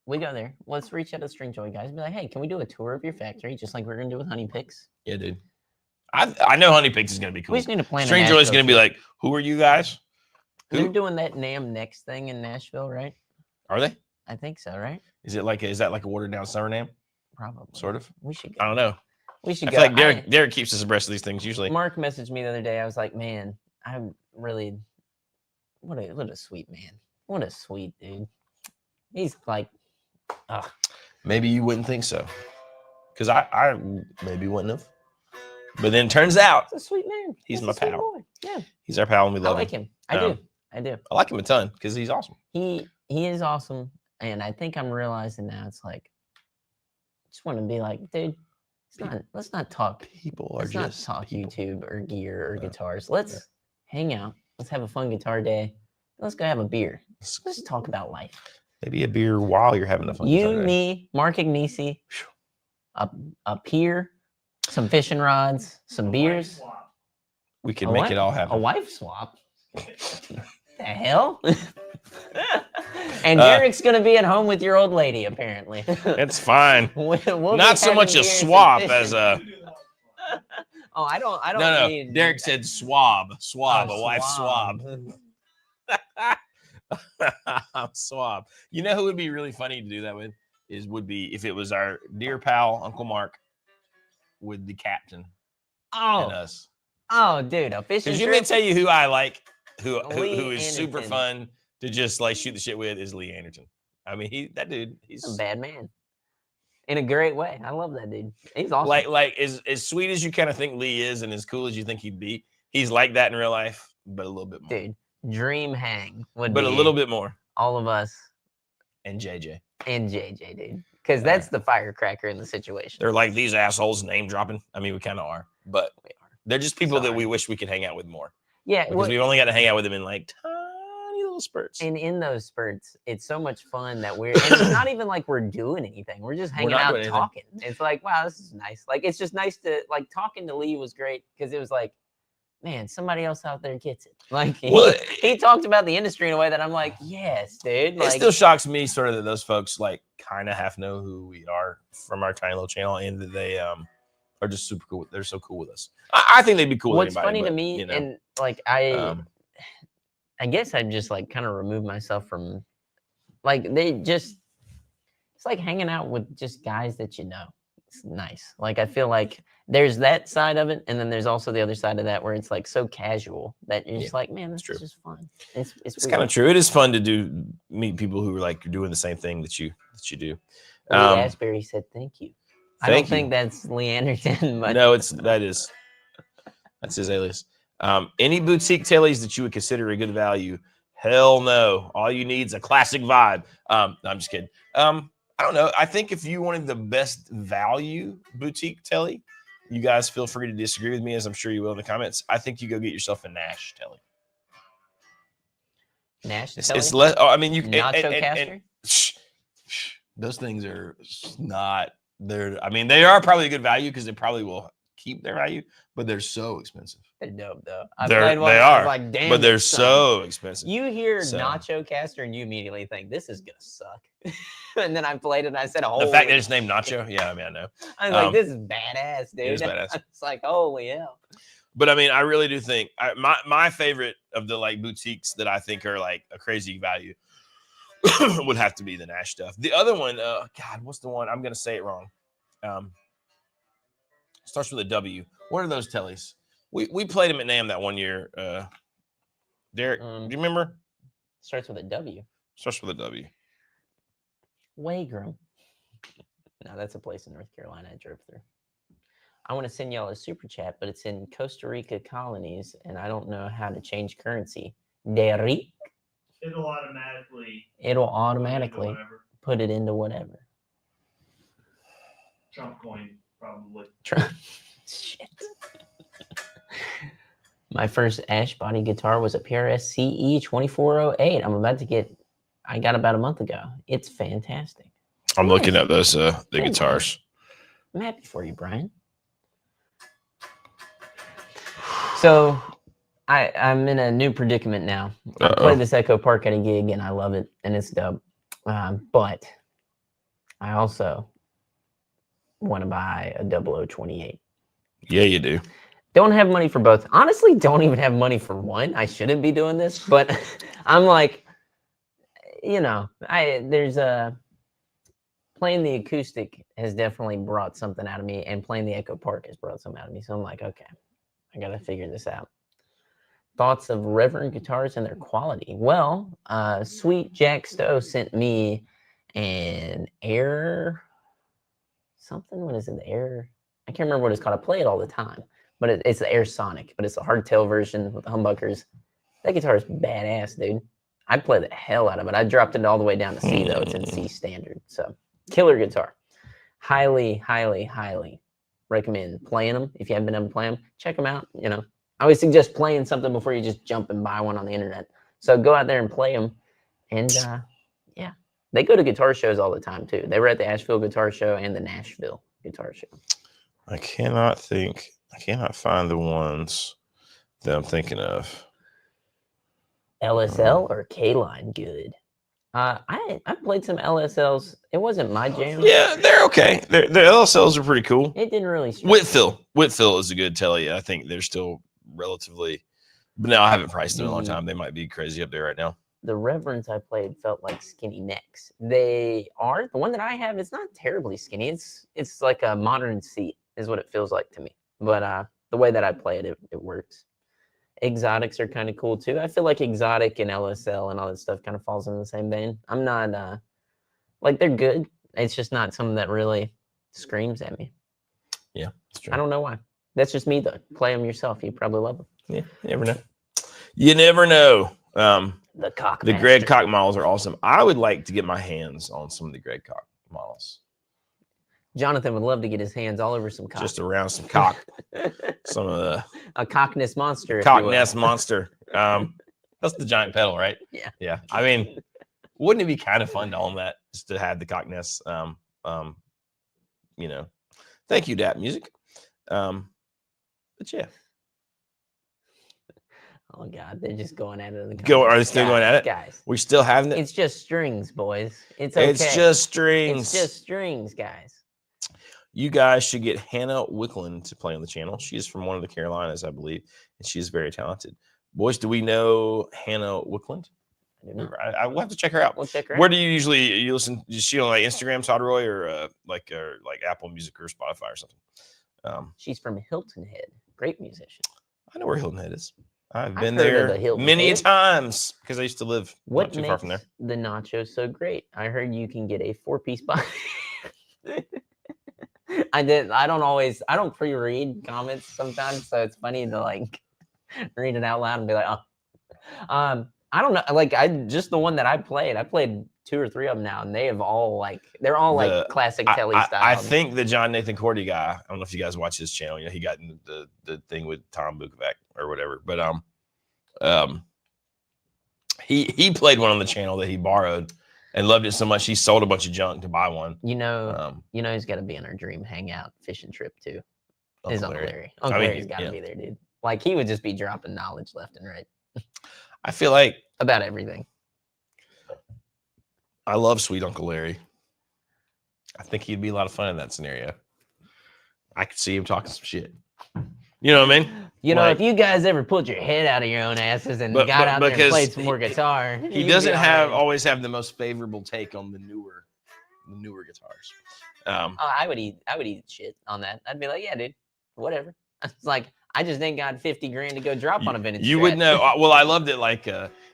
We go there. Let's reach out to String Joy guys and be like, hey, can we do a tour of your factory just like we're gonna do with Honey Picks? Yeah, dude. I know Honey Picks is gonna be cool. We just need to plan. String Joy is gonna be like, who are you guys? They're doing that NAMM Next thing in Nashville, right? Are they? I think so, right? Is that like a watered down summer name? Probably. Sort of. We should I go. don't know. We should I go. feel like Derek keeps us abreast of these things usually. Mark messaged me the other day. I was like, man, I'm really what a sweet man. What a sweet dude. He's like, Maybe you wouldn't think so. Because I maybe wouldn't have. But then turns out he's a sweet man. He's a my sweet pal. boy. Yeah. He's our pal and we I love like him. him. I do. I like him a ton because he's awesome. He is awesome. And I think I'm realizing now it's like I just want to be like, dude, let's not talk. People are Let's not just talk people. YouTube or gear or guitars. Let's hang out. Let's have a fun guitar day. Let's go have a beer. Let's talk about life. Maybe a beer while you're having a fun You, time. me, Mark Agnesi, a pier, some fishing rods, some beers, We can A make what? it all happen. a wife swap. The hell? And Derek's gonna be at home with your old lady, apparently. It's fine. We'll be Not so having much a beers and swap fishing. as a Oh, I don't no. need Derek said swab, a a wife swab. Swab. You know who would be really funny to do that with would be if it was our dear pal Uncle Mark with the captain and us. Oh, dude, a fishing Because you trip. may tell you who I like, who Lee is super Anderson. fun to just like shoot the shit with is Lee Anderson. I mean, he's He's a bad man. In a great way. I love that dude. He's awesome. like as sweet as you kind of think Lee is and as cool as you think he'd be. He's like that in real life, but a little bit more. Dude, dream hang would But be a little bit more. all of us And JJ. and JJ, dude. Because that's the firecracker in the situation. They're like these assholes name dropping. I mean, we kind of are, but We are. they're just people that Sorry. we wish we could hang out with more Yeah, because well, we've only got to hang out with them in like tiny little spurts. and in those spurts, it's so much fun that and it's not even like we're doing anything. We're just hanging not out doing anything. talking. It's like, wow, this is nice. Like, it's just nice to like talking to Lee was great because it was like, man, somebody else out there gets it. Like Well, he talked about the industry in a way that I'm like, yes, dude. It Like, still shocks me sort of that those folks like kind of half know who we are from our tiny little channel and that they are just super cool. They're so cool with us. I think they'd be cool. what's with anybody, funny to but, me, you know, and like I guess I've just like kind of removed myself from like it's like hanging out with just guys that you know. It's nice. Like I feel like there's that side of it, and then there's also the other side of that where it's like so casual that you're just like, man, this true. is just fun. It's it's kind of true. It is fun to meet people who are like doing the same thing that you do. Lee Asbury said thank you. I don't Thank you. think that's Lee Anderson, but No, that's his alias. Any boutique tailies that you would consider a good value? Hell no. All you need is a classic vibe. No, I'm just kidding. I don't know. I think if you wanted the best value boutique telly, you guys feel free to disagree with me, as I'm sure you will in the comments. I think you go get yourself a Nash telly. Nash It's less. Oh, I mean, you Nacho caster. Those things are not. They're. I mean, they are probably a good value because they probably will keep their value, but they're so expensive. They're dope though. I They played one. I are, was like, damn. but they're it, son. so expensive. You hear So. Nacho caster and you immediately think this is gonna suck. And then I played it and I said, "Oh." The fact that it's named Nacho, yeah, I mean, I know. I was like, "This is badass, dude." It is badass. It's like, holy hell. But I mean, I really do think my favorite of the like boutiques that I think are like a crazy value would have to be the Nash stuff. The other one, God, what's the one? I'm gonna say it wrong. Starts with a W. What are those tellies? We played them at NAMM that one year. Derek, do you remember? Starts with a W. Starts with a W. Wagram. No, that's a place in North Carolina I drove through. I want to send y'all a super chat, but it's in Costa Rica colonies, and I don't know how to change currency. Derek. It'll automatically put it into whatever. Trump coin, probably. Trump. Shit. My first Ash body guitar was a PRS CE 2408. I got about a month ago. It's fantastic. I'm looking at those the guitars. I'm happy for you, Brian. So I'm in a new predicament now. I play this Echo Park at a gig and I love it and it's dope. But I also want to buy a 0028. Yeah, you do. Don't have money for both. Honestly, don't even have money for one. I shouldn't be doing this, but I'm like, playing the acoustic has definitely brought something out of me, and playing the Echo Park has brought something out of me. So I'm like, okay, I got to figure this out. Thoughts of Reverend guitars and their quality? Well, Sweet Jack Stowe sent me an Air something. What is it? The Air? I can't remember what it's called. I play it all the time, but it's the Air Sonic, but it's a hardtail version with the humbuckers. That guitar is badass, dude. I'd play the hell out of it. I dropped it all the way down to C, though. It's in C standard. So, killer guitar. Highly, highly, highly recommend playing them. If you haven't been able to play them, check them out. I always suggest playing something before you just jump and buy one on the internet. So, go out there and play them. And, yeah, they go to guitar shows all the time, too. They were at the Asheville Guitar Show and the Nashville Guitar Show. I cannot find the ones that I'm thinking of. LSL or K-Line good? I played some LSLs. It wasn't my jam. Yeah, they're okay. The LSLs are pretty cool. It didn't really Whitfield is a good telly. I think they're still relatively, but now I haven't priced them in a long time. They might be crazy up there right now. The Reverends I played felt like skinny necks. They are. The one that I have is not terribly skinny. It's like a modern seat is what it feels like to me. But the way that I play it works. Exotics are kind of cool too. I feel like Exotic and LSL and all that stuff kind of falls in the same vein. I'm not they're good. It's just not something that really screams at me. Yeah, that's true. I don't know why. That's just me though. Play them yourself. You probably love them. Yeah, you never know. You never know. The Greg Koch models are awesome. I would like to get my hands on some of the Greg Koch models. Jonathan would love to get his hands all over some cock. Just around some cock. Some of the a cockness monster. Cockness monster. That's the giant pedal, right? Yeah. Yeah. I mean, wouldn't it be kind of fun to own that? Just to have the cockness. Thank you, Dap Music. But yeah. Oh God, they're just going at it. Are they still going at it? Guys. We still having it? It's just strings, boys. It's okay. It's just strings. It's just strings, guys. You guys should get Hannah Wickland to play on the channel. She is from one of the Carolinas, I believe, and she is very talented. Boys, do we know Hannah Wickland? I will have to check her out. We'll check her out. Where do you usually listen? Is she on like Instagram, Todd Roy, or like Apple Music or Spotify or something? She's from Hilton Head. Great musician. I know where Hilton Head is. I've been there many times because I used to live not too far from there. The nachos so great? I heard you can get a 4-piece box. I don't pre-read comments sometimes, so it's funny to like read it out loud and be like, oh. I don't know, like just the one that I played 2 or 3 of them now, and they're all classic telly style. I think the John Nathan Cordy guy, I don't know if you guys watch his channel, he got in the thing with Tom Bukovac or whatever, but He played one on the channel that he borrowed and loved it so much he sold a bunch of junk to buy one. You know, he's got to be on our dream hangout fishing trip too. Is Uncle Larry? I Uncle mean, Larry's got to be there, dude. Like he would just be dropping knowledge left and right. I feel like about everything. I love sweet Uncle Larry. I think he'd be a lot of fun in that scenario. I could see him talking some shit. You know what I mean? You know, if you guys ever pulled your head out of your own asses and got out there and played some more guitar, he doesn't always have the most favorable take on the newer guitars. I would eat shit on that. I'd be like, yeah, dude, whatever. It's like I just ain't got 50 grand to go drop on a vintage. You would know. Well, I loved it. Like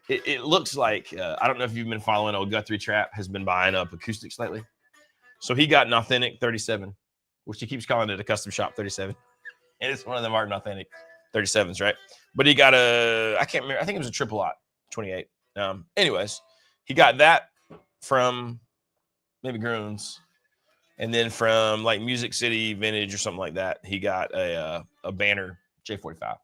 it looks like I don't know if you've been following. Old Guthrie Trap has been buying up acoustics lately. So he got an authentic 37, which he keeps calling it a custom shop 37. And it's one of them art and authentic 37s, right? But he got I can't remember. I think it was a triple lot 28. Anyways, he got that from maybe Groons. And then from like Music City Vintage or something like that, he got a Banter J45.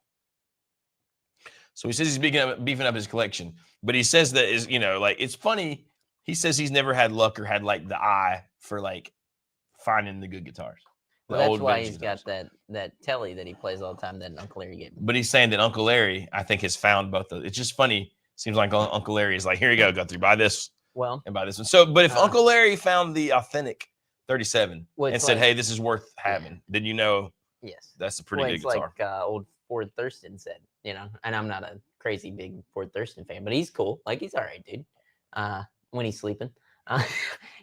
So he says he's beefing up his collection. But he says that is, like, it's funny. He says he's never had luck or had like the eye for like finding the good guitars. Well, that's why he's got that telly that he plays all the time that Uncle Larry gave him. But he's saying that Uncle Larry, I think, has found both of. It's just funny. Seems like Uncle Larry is like, here you go, Guthrie, buy this. Well, and buy this one. So, but if Uncle Larry found the authentic 37 and said, hey, this is worth having, then yes, that's a pretty good guitar. Like old Ford Thurston said, and I'm not a crazy big Ford Thurston fan, but he's cool. Like he's all right, dude. When he's sleeping,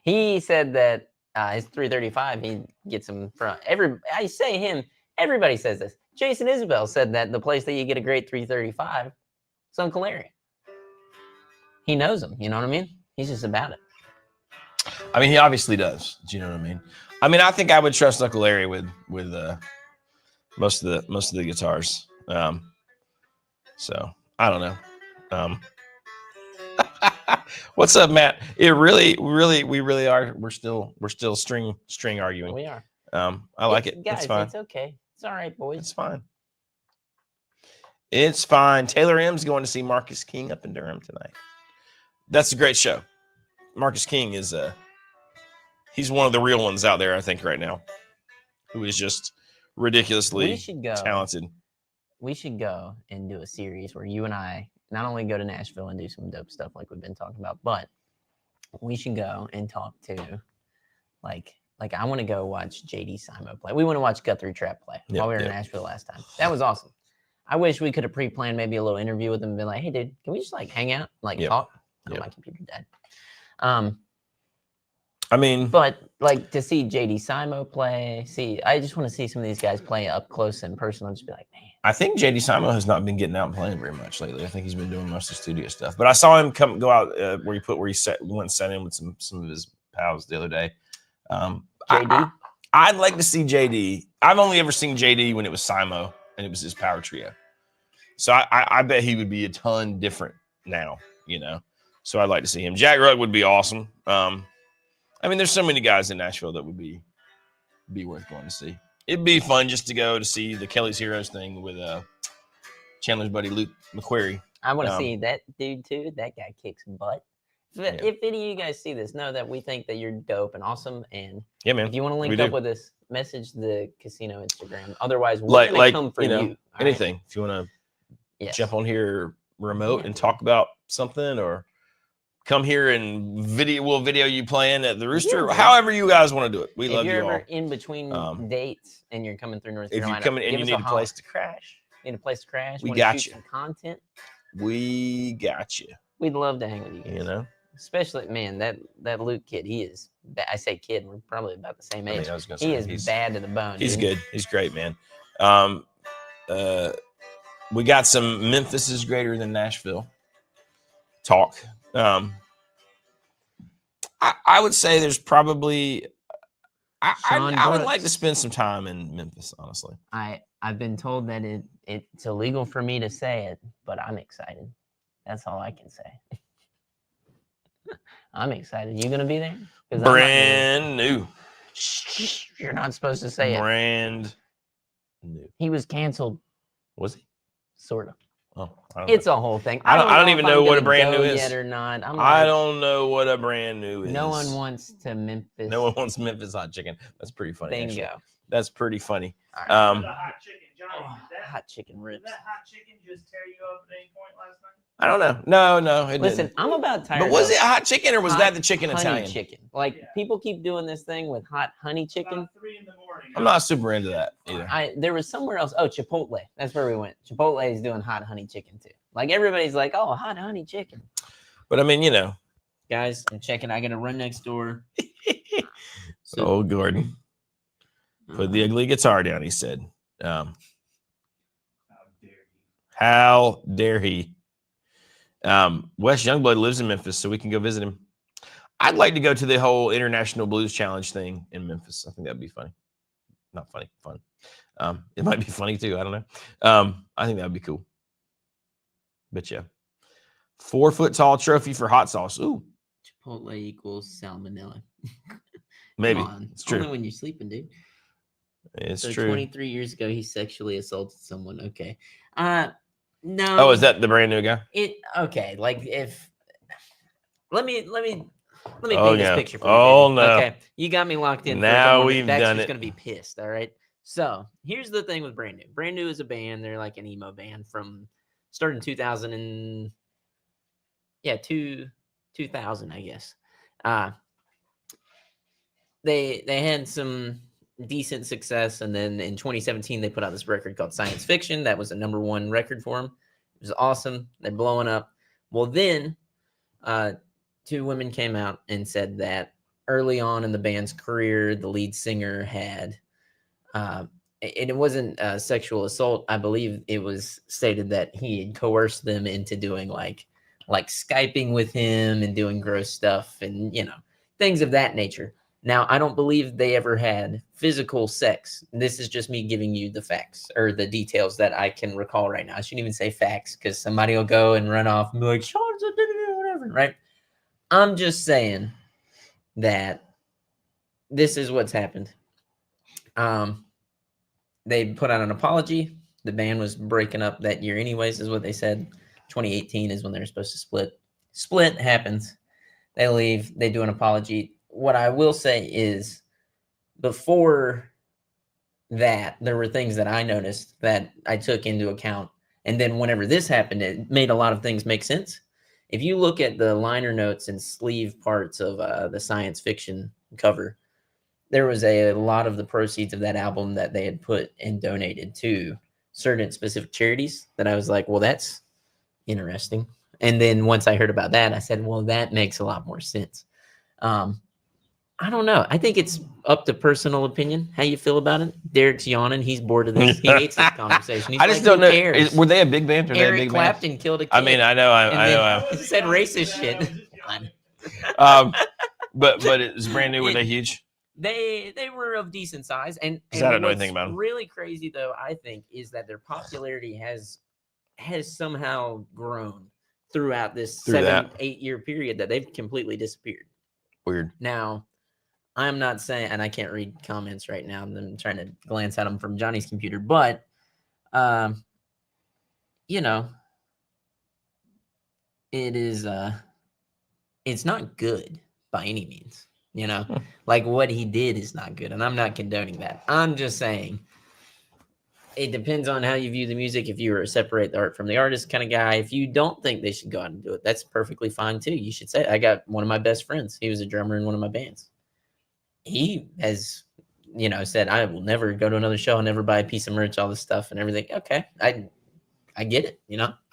he said that his 335, he gets him from everybody says this. Jason Isabel said that the place that you get a great 335 is Uncle Larry. He knows him, you know what I mean? He's just about it. I mean, he obviously does. Do you know what I mean? I mean, I think I would trust Uncle Larry with most of the guitars. So I don't know. What's up, Matt? We really are. We're still string arguing. We are. I like it. Guys, it's fine. It's okay. It's all right, boys. It's fine. It's fine. Taylor M's going to see Marcus King up in Durham tonight. That's a great show. Marcus King is he's one of the real ones out there, I think, right now, who is just ridiculously talented. We should go and do a series where you and I not only go to Nashville and do some dope stuff like we've been talking about, but we should go and talk to like I want to go watch JD Simo play. We want to watch Guthrie Trap play while we were in Nashville last time. That was awesome. I wish we could have pre-planned maybe a little interview with him and been like, hey, dude, can we just like hang out, like talk? Oh, my computer died. I mean, but like to see JD Simo play, I just want to see some of these guys play up close and personal. Just be like, man. I think JD Simo has not been getting out and playing very much lately. I think he's been doing most of the studio stuff. But I saw him go out where he went and sat in with some of his pals the other day. JD? I'd like to see JD. I've only ever seen JD when it was Simo and it was his power trio. So I bet he would be a ton different now, So I'd like to see him. Jack Rugg would be awesome. I mean, there's so many guys in Nashville that would be worth going to see. It'd be fun just to go to see the Kelly's Heroes thing with Chandler's buddy Luke McQuarrie. I want to see that dude too. That guy kicks butt. If any of you guys see this, know that we think that you're dope and awesome. And man, if you want to link up with us, message the casino Instagram. Otherwise, we're gonna come for you. Anything. Right? If you want to jump on here remote and talk about something, or come here and we'll video you playing at the Rooster. However you guys want to do it. We love you all. If you're ever in between dates and you're coming through North Carolina, if you're coming and you need a place to crash. We got you. Some content. We got you. We'd love to hang with you guys. Especially, man, that Luke kid, he is, I say kid, we're probably about the same age. He is bad to the bone. He's good. He's great, man. We got some Memphis is greater than Nashville talk. I would say there's probably I would like to spend some time in Memphis, honestly. I've been told that it's illegal for me to say it, but I'm excited. That's all I can say. I'm excited. You gonna be there? Brand new. You're not supposed to say it. Brand new. He was canceled. Was he? Sort of. Oh, I don't It's a whole thing. I don't know even if know I'm what a gonna brand go new is. yet or not. I'm I like, don't know what a brand new is. no one wants to Memphis. No one wants Memphis hot chicken. That's pretty funny. Actually. Bingo. That's pretty funny. All right. The hot chicken, Johnny. Oh, hot chicken Did ribs. that hot chicken just tear you up at any point last night? I don't know. No, it Listen, didn't. I'm about tired. But was of it hot chicken or was hot that the chicken honey Italian? chicken? Like Yeah. people keep doing this thing with hot honey chicken. About 3 in the morning. I'm not super into that either. There was somewhere else. Oh, Chipotle. That's where we went. Chipotle is doing hot honey chicken too. Like everybody's like, oh, hot honey chicken. But I mean, you know. Guys, I'm checking. I gotta run next door. So, Oh, Gordon. Put the ugly guitar down, he said. How dare you? How dare he? Wes Youngblood lives in Memphis, so we can go visit him. I'd like to go to the whole International Blues Challenge thing in Memphis. I think that'd be funny. Not funny, fun. It might be funny too. I don't know. I think that'd be cool. But yeah. 4 foot tall trophy for hot sauce. Ooh, Chipotle equals salmonella. maybe. Come on. It's true. Only when you're sleeping, dude. It's So true. 23 years ago, he sexually assaulted someone. Okay. No. Oh, is that the brand new guy? Okay? Like if let me Oh, paint yeah. this picture for you. Oh, baby. no. Okay, you got me locked in. Now we've done Baxter's it. gonna be pissed. All right. So here's the thing with Brand New. Brand New is a band. They're like an emo band from started in 2000 and 2000, I guess. They had some decent success, and then in 2017 they put out this record called Science Fiction. That was a #1 record for them. It was awesome. They're blowing up. Well, then 2 women came out and said that early on in the band's career, the lead singer had and it wasn't sexual assault. I believe it was stated that he had coerced them into doing like Skyping with him and doing gross stuff and, things of that nature. Now, I don't believe they ever had physical sex. This is just me giving you the facts or the details that I can recall right now. I shouldn't even say facts because somebody will go and run off and be like, whatever, right? I'm just saying that this is what's happened. They put out an apology. The band was breaking up that year anyways, is what they said. 2018 is when they're supposed to split. Split happens. They leave. They do an apology. What I will say is before that, there were things that I noticed that I took into account. And then whenever this happened, it made a lot of things make sense. If you look at the liner notes and sleeve parts of the Science Fiction cover, there was a lot of the proceeds of that album that they had put and donated to certain specific charities that I was like, well, that's interesting. And then once I heard about that, I said, well, that makes a lot more sense. I don't know. I think it's up to personal opinion, how you feel about it. Derek's yawning. He's bored of this. He hates this conversation. He's I just like, don't who know. cares? Were they a big band? Or Eric they a big Clapton band? killed a kid. I mean, I know. I then- know. He said racist shit. I was just yawning. But it's brand new. Were they huge? They were of decent size, and 'Cause I don't know what's anything about 'em. really crazy though, I think, is that their popularity has somehow grown throughout this Through 7-8 year period that they've completely disappeared. Weird. Now, I'm not saying, and I can't read comments right now. I'm trying to glance at them from Johnny's computer, but it is it's not good by any means. Like what he did is not good, and I'm not condoning that. I'm just saying it depends on how you view the music. If you are a separate the art from the artist kind of guy, if you don't think they should go out and do it, that's perfectly fine too. You should say, I got one of my best friends. He was a drummer in one of my bands. He has, said, I will never go to another show, I'll never buy a piece of merch, all this stuff and everything. Okay. I get it.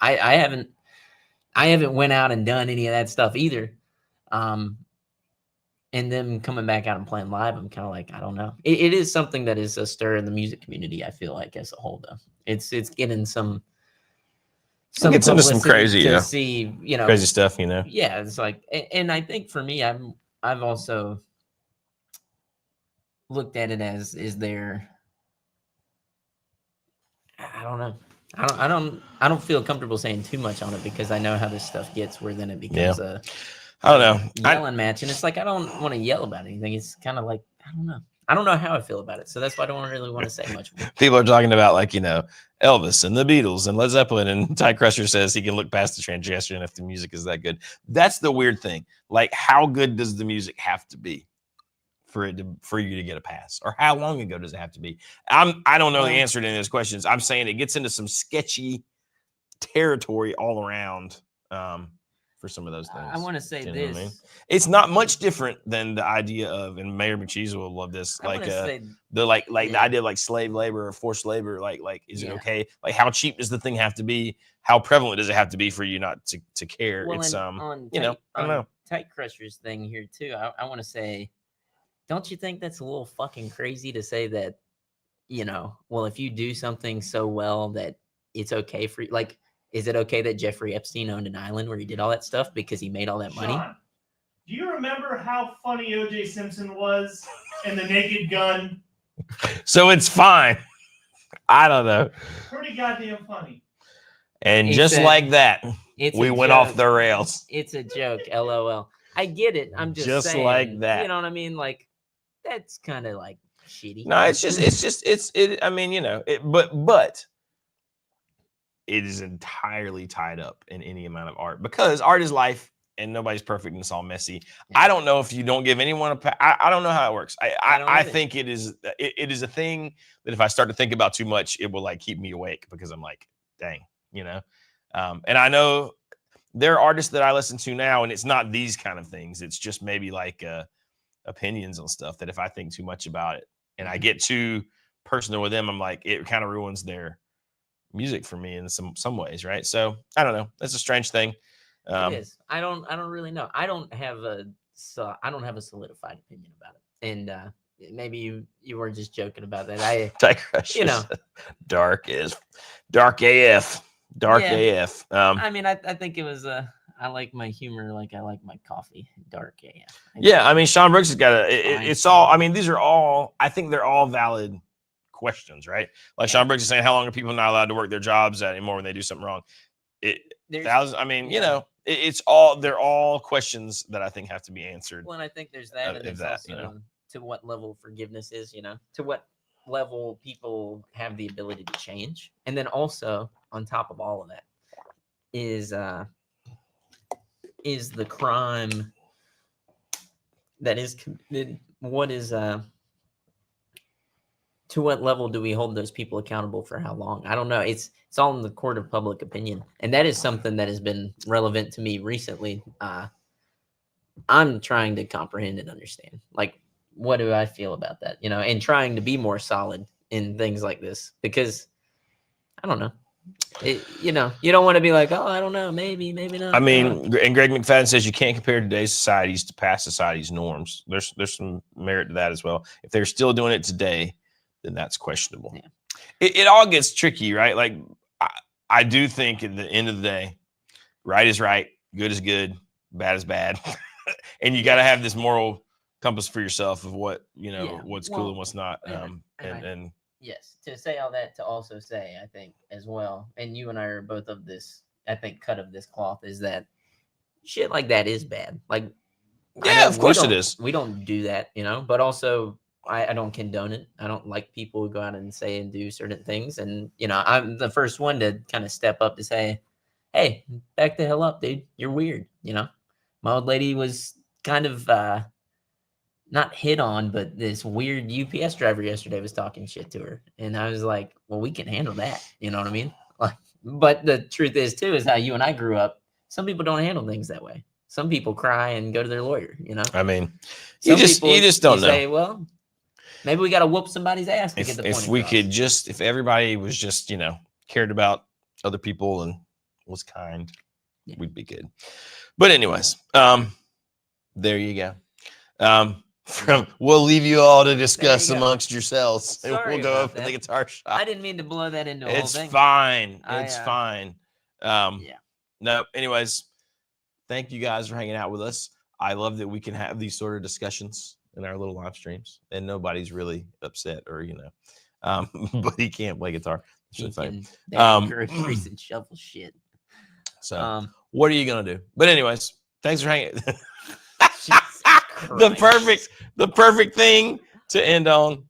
I haven't went out and done any of that stuff either. And then coming back out and playing live, I'm kind of like, I don't know. It is something that is a stir in the music community, I feel like, as a whole, though. It's getting some gets into some publicity crazy, to see, crazy stuff, Yeah, it's like, and I think for me, I've also looked at it as, is there, I don't know. I don't feel comfortable saying too much on it because I know how this stuff gets, where then it becomes a I don't know. yelling match, and it's like I don't want to yell about anything. It's kind of like I don't know how I feel about it, so that's why I don't really want to say much more. People are talking about Elvis and the Beatles and Led Zeppelin, and Ty Crusher says he can look past the transgression if the music is that good. That's the weird thing. Like, how good does the music have to be for you to get a pass, or how long ago does it have to be? I don't know the answer to any of those questions. I'm saying it gets into some sketchy territory all around for some of those things. I want to say You know this. what I mean? It's not much different than the idea of, and Mayor McCheese will love this, I like wanna say, the the yeah. idea of like slave labor or forced labor. Like is it Yeah. okay? Like, how cheap does the thing have to be? How prevalent does it have to be for you not to care? well, it's and on you know, I don't know. Tight Crusher's thing here too. I want to say, don't you think that's a little fucking crazy to say that, well, if you do something so well that it's okay for you, like, is it okay that Jeffrey Epstein owned an island where he did all that stuff because he made all that money? Sean, do you remember how funny O.J. Simpson was in The Naked Gun? So it's fine. I don't know. Pretty goddamn funny. And just like that, we went off the rails. It's a joke. LOL. I get it. I'm just saying, like that. You know what I mean? Like, that's kind of like shitty. No, I mean, but it is entirely tied up in any amount of art, because art is life and nobody's perfect and it's all messy. Yeah. I don't know if you don't give anyone I don't know how it works. I think it is a thing that if I start to think about too much, it will like keep me awake, because I'm like, dang, and I know there are artists that I listen to now, and it's not these kind of things. It's just maybe like opinions on stuff that if I think too much about it and I get too personal with them, I'm like, it kind of ruins their music for me in some ways, right? So I don't know. That's a strange thing. It is. I don't really know. I don't have a solidified opinion about it. And maybe you were just joking about that. Dark AF. AF. I mean, I think it was I like my humor like I like my coffee. Dark AF. Yeah, I mean, Sean Brooks has got it's all, I mean, these are all, I think they're all valid questions, right? Like Sean Brooks is saying, how long are people not allowed to work their jobs anymore when they do something wrong? I mean, they're all questions that I think have to be answered. Well, and I think there's that, and there's also to what level forgiveness is, to what level people have the ability to change. And then also on top of all of that is the crime that is committed. What is to what level do we hold those people accountable for how long? I don't know. It's all in the court of public opinion. And that is something that has been relevant to me recently. I'm trying to comprehend and understand, like, what do I feel about that, and trying to be more solid in things like this, because I don't know. You don't want to be like, oh, I don't know, maybe not. I mean, and Greg McFadden says you can't compare today's societies to past societies' norms. There's some merit to that as well. If they're still doing it today, then that's questionable. Yeah. It all gets tricky, right? Like, I do think at the end of the day, right is right, good is good, bad is bad. And you got to have this moral compass for yourself of what, what's cool and what's not. And yes, to say all that, to also say, I think as well, and you and I are both of this, I think, cut of this cloth, is that shit like that is bad. Like, yeah, of course it is. We don't do that, but also I don't condone it. I don't like people who go out and say and do certain things. And, I'm the first one to kind of step up to say, hey, back the hell up, dude. You're weird. My old lady was kind of not hit on, but this weird UPS driver yesterday was talking shit to her. And I was like, well, we can handle that. You know what I mean? Like, but the truth is, too, is how you and I grew up. Some people don't handle things that way. Some people cry and go to their lawyer, I mean, you just don't know. Say, well, maybe we got to whoop somebody's ass to get the point across. If everybody was just, cared about other people and was kind, we'd be good. But anyways, there you go. We'll leave you all to discuss amongst yourselves. And we'll go up in the guitar shop. I didn't mean to blow that into a whole thing. It's fine. It's fine. No, anyways, thank you guys for hanging out with us. I love that we can have these sort of discussions in our little live streams, and nobody's really upset or but he can't play guitar. Recent shuffle shit. So what are you gonna do? But anyways, thanks for hanging. The perfect thing to end on.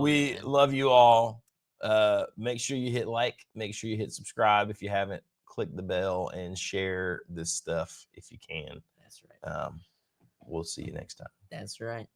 We love you all. Make sure you hit like, make sure you hit subscribe if you haven't. Click the bell and share this stuff if you can. That's right. We'll see you next time. That's right.